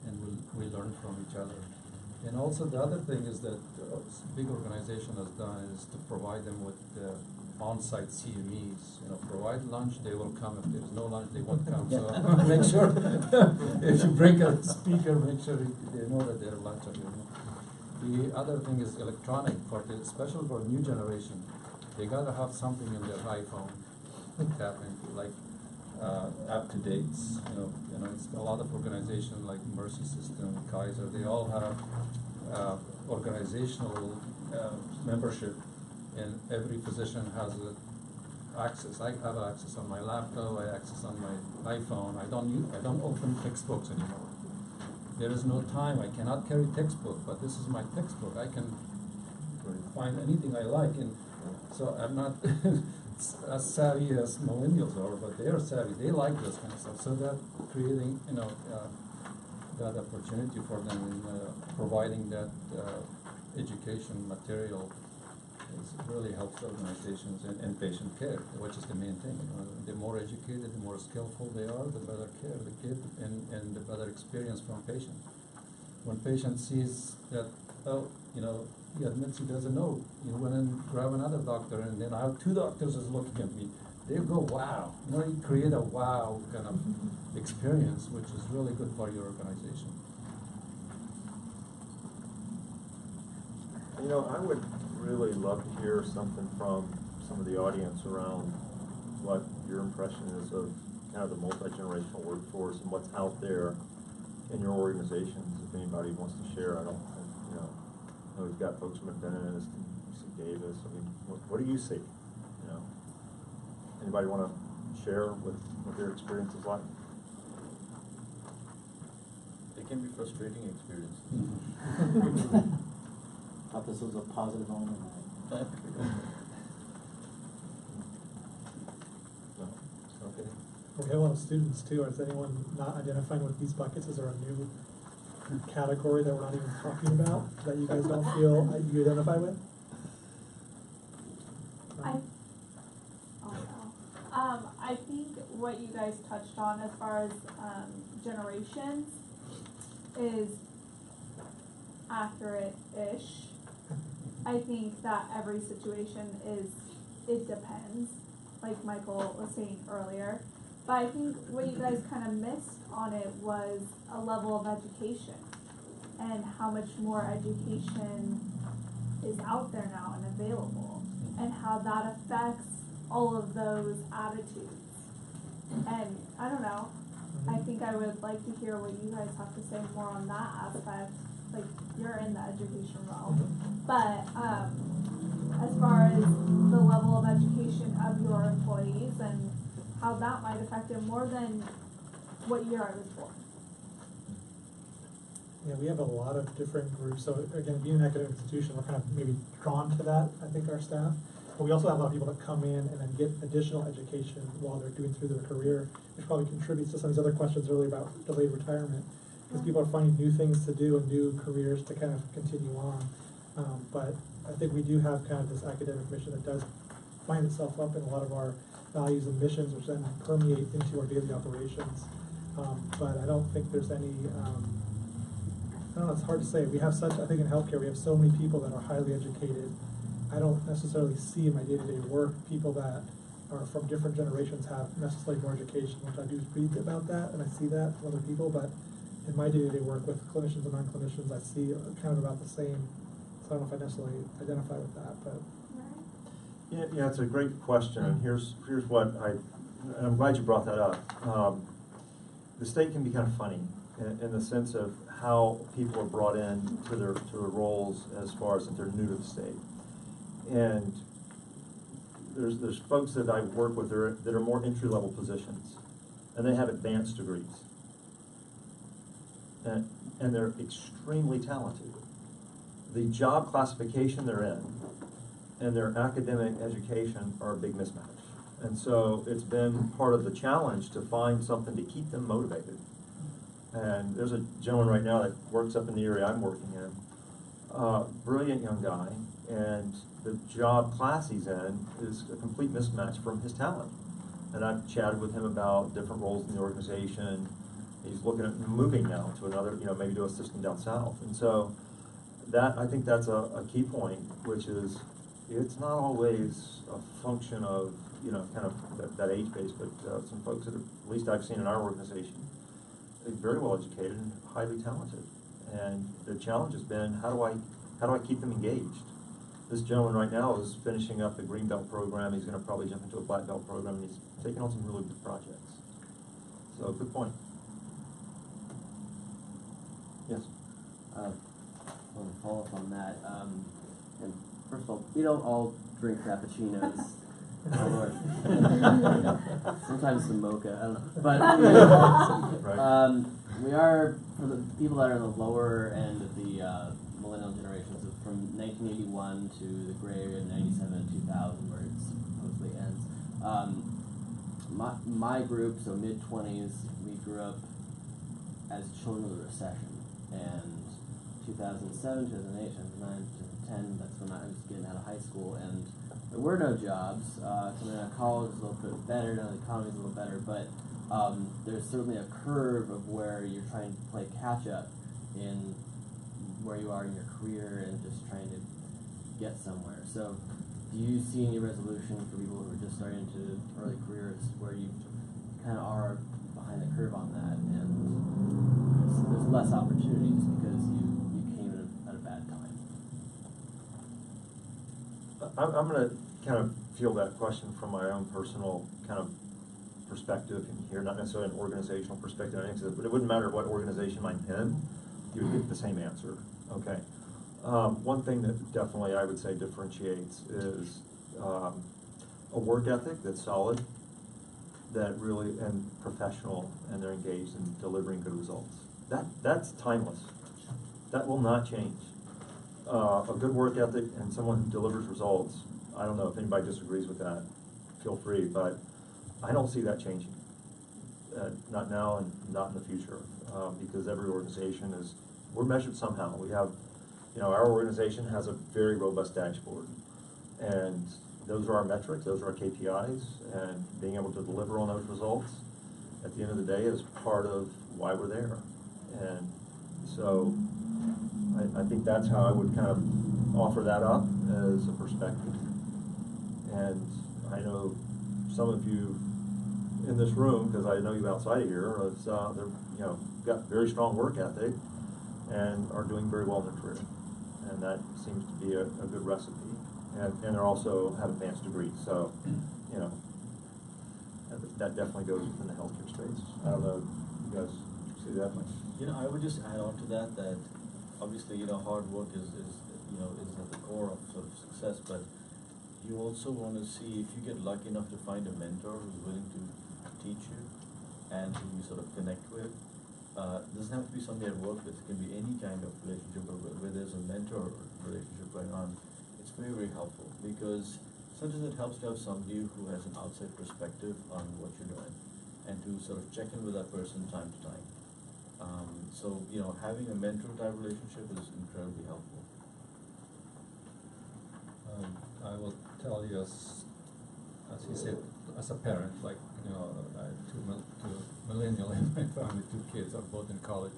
Speaker 3: and we learn from each other. And also the other thing is that big organization has done is to provide them with on-site CMEs. Provide lunch, they will come. If there's no lunch, they won't come. So make sure if you bring a speaker, make sure they know that there's lunch available. The other thing is electronic, especially for new generation. They gotta have something in their iPhone to tap into, like up-to-dates. It's a lot of organizations like Mercy System, Kaiser. They all have organizational membership, and every physician has access. I have access on my laptop. I access on my iPhone. I don't open textbooks anymore. There is no time. I cannot carry textbook, but this is my textbook. I can find anything I like, and so I'm not as savvy as millennials are, but they are savvy. They like this kind of stuff. So that creating, that opportunity for them in providing that education material really helps organizations and patient care, which is the main thing. The more educated, the more skillful they are, the better care the kid and the better experience from patient. When patient sees that, he admits he doesn't know, he went and grab another doctor, and then I have 2 doctors is looking at me. They go, wow. You create a wow kind of experience, which is really good for your organization.
Speaker 4: I would really love to hear something from some of the audience around what your impression is of kind of the multi-generational workforce and what's out there in your organizations. If anybody wants to share, I know we've got folks from Adventist and UC Davis. I mean, what do you see? Anybody want to share what their experience is like?
Speaker 1: They can be frustrating experiences.
Speaker 5: Thought this was a positive moment.
Speaker 4: Okay.
Speaker 6: We have a lot of students too. Is anyone not identifying with these buckets? Is there a new category that we're not even talking about that you guys don't feel you identify with?
Speaker 22: I think what you guys touched on as far as generations is accurate-ish. I think that every situation it depends, like Michael was saying earlier. But I think what you guys kind of missed on it was a level of education and how much more education is out there now and available, and how that affects all of those attitudes. And I don't know, I think I would like to hear what you guys have to say more on that aspect. like, you're in the education realm. But, as far as the level of education of your employees and how that might affect it more than what year I was born.
Speaker 6: Yeah, we have a lot of different groups. So again, being an academic institution, we're kind of maybe drawn to that, I think, our staff. But we also have a lot of people that come in and then get additional education while they're doing through their career, which probably contributes to some of these other questions earlier about delayed retirement. Because people are finding new things to do and new careers to kind of continue on. But I think we do have kind of this academic mission that does find itself up in a lot of our values and missions, which then permeate into our daily operations. But I don't think there's any, I don't know, it's hard to say. We have such, I think in healthcare, we have so many people that are highly educated. I don't necessarily see in my day-to-day work people that are from different generations have necessarily more education, which I do read about that and I see that from other people, but in my day-to-day work with clinicians and non-clinicians, I see kind of about the same. So I don't know if I necessarily identify with that, but.
Speaker 4: Yeah, it's a great question, and here's what I'm glad you brought that up. The state can be kind of funny in the sense of how people are brought in to their roles as far as if they're new to the state. And there's folks that I work with that are more entry-level positions, and they have advanced degrees. And they're extremely talented. The job classification they're in and their academic education are a big mismatch. And so it's been part of the challenge to find something to keep them motivated. And there's a gentleman right now that works up in the area I'm working in, brilliant young guy, and the job class he's in is a complete mismatch from his talent. And I've chatted with him about different roles in the organization. He's looking at moving now to another, maybe to a system down south. And so I think that's a key point, which is it's not always a function of, kind of that age base, but some folks that at least I've seen in our organization, they're very well educated and highly talented. And the challenge has been, how do I keep them engaged? This gentleman right now is finishing up the Green Belt program. He's going to probably jump into a Black Belt program, and he's taking on some really good projects. So, good point. Yes?
Speaker 21: Well, to follow up on that, and first of all, we don't all drink frappuccinos. Oh Lord. Sometimes some mocha, I don't know. But we are, for the people that are in the lower end of the millennial generations, from 1981 to the gray area of 97 and 2000, where it supposedly ends. My group, so mid-20s, we grew up as children of the recession. And 2007, 2008, 2009, 2010, that's when I was getting out of high school, and there were no jobs. Coming out of college is a little bit better, now the economy's a little better, but there's certainly a curve of where you're trying to play catch-up in where you are in your career and just trying to get somewhere. So do you see any resolution for people who are just starting to early careers where you kind of are behind the curve on that, and there's less opportunity just because you came at a bad time?
Speaker 4: I'm going to kind of field that question from my own personal kind of perspective here, not necessarily an organizational perspective, but it wouldn't matter what organization I'm in, you would get the same answer. Okay. One thing that definitely I would say differentiates is a work ethic that's solid, that really, and professional, and they're engaged in delivering good results. That's timeless. That will not change. A good work ethic and someone who delivers results, I don't know if anybody disagrees with that, feel free, but I don't see that changing. Not now and not in the future, because every organization we're measured somehow. We have, our organization has a very robust dashboard, and those are our metrics, those are our KPIs, and being able to deliver on those results at the end of the day is part of why we're there. And so I think that's how I would kind of offer that up as a perspective. And I know some of you in this room, because I know you outside of here, they're got very strong work ethic and are doing very well in their career. And that seems to be a good recipe. And they also have advanced degrees, so that definitely goes within the healthcare space. I don't know if you guys see that much.
Speaker 1: I would just add on to that obviously, hard work is at the core of sort of success, but you also want to see if you get lucky enough to find a mentor who's willing to teach you and who you sort of connect with. Doesn't have to be somebody at work, but it can be any kind of relationship where there's a mentor relationship going on. It's very, very helpful because sometimes it helps to have somebody who has an outside perspective on what you're doing and to sort of check in with that person time to time. So, having a mentor type relationship is incredibly helpful.
Speaker 3: I will tell you as you said, as a parent, like, I have two millennial in my family, 2 kids are both in college.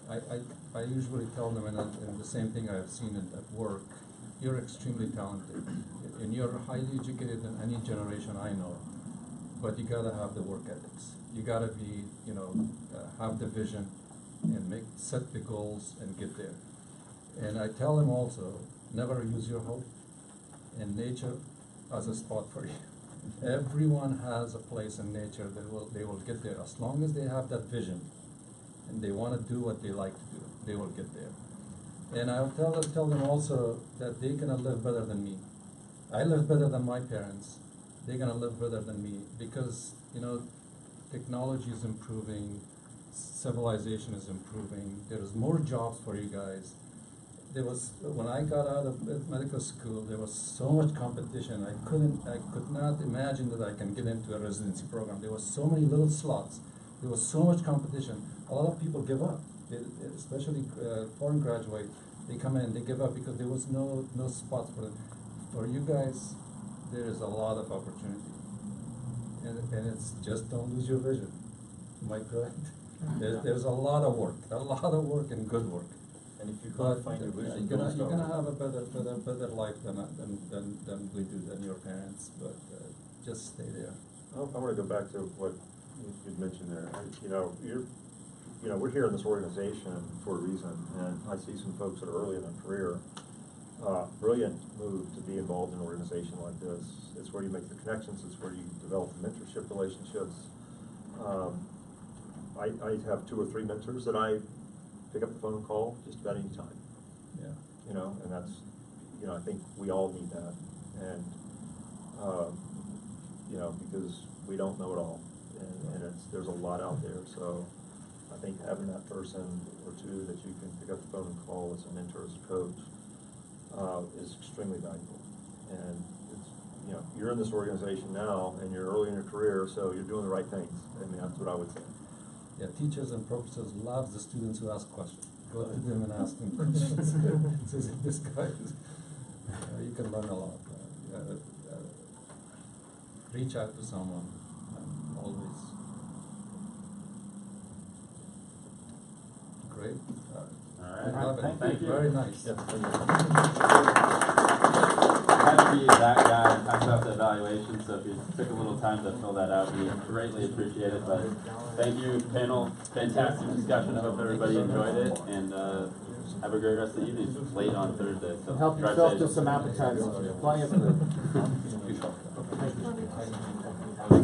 Speaker 3: I usually tell them, and the same thing I've seen at work, you're extremely talented, and you're highly educated than any generation I know, but you gotta have the work ethics. You gotta be, have the vision and set the goals and get there. And I tell them also, never use your hope, and nature has a spot for you. Everyone has a place in nature that they will get there as long as they have that vision and they want to do what they like to do. They will get there. And I'll tell them also that they're gonna live better than me. I live better than my parents. They're gonna live better than me because technology is improving, civilization is improving. There's more jobs for you guys. When I got out of medical school, there was so much competition. I could not imagine that I can get into a residency program. There was so many little slots. There was so much competition. A lot of people give up, especially foreign graduates. They come in, they give up because there was no spots for them. For you guys, there is a lot of opportunity, and it's just don't lose your vision. Am I correct? There's a lot of work and good work.
Speaker 1: And if you can't find your vision,
Speaker 3: you're gonna have a better life than we do, than your parents. But just stay there.
Speaker 4: I want to go back to what you mentioned there. We're here in this organization for a reason, and I see some folks that are early in their career. Brilliant move to be involved in an organization like this. It's where you make the connections. It's where you develop mentorship relationships. I have 2 or 3 mentors that I pick up the phone and call just about any time.
Speaker 3: Yeah.
Speaker 4: And that's, I think we all need that. And, because we don't know it all. And there's a lot out there. So I think having that person or 2 that you can pick up the phone and call as a mentor, as a coach, is extremely valuable. And it's, you're in this organization now and you're early in your career, so you're doing the right things. I mean, that's what I would say.
Speaker 3: Yeah, teachers and professors love the students who ask questions. Go to them and ask them questions. This guy is, you can learn a lot. Reach out to someone, always. Great.
Speaker 2: All
Speaker 3: Love it.
Speaker 2: Thank you.
Speaker 3: Very nice.
Speaker 2: Yep. I had to be that guy and talk about the evaluation, so if you took a little time to fill that out, we greatly appreciate it. But thank you, panel. Fantastic discussion. I hope everybody enjoyed it, and have a great rest of the evening. It's late on Thursday, so
Speaker 14: help yourself to some appetizers. Plenty of food.
Speaker 3: Thank you.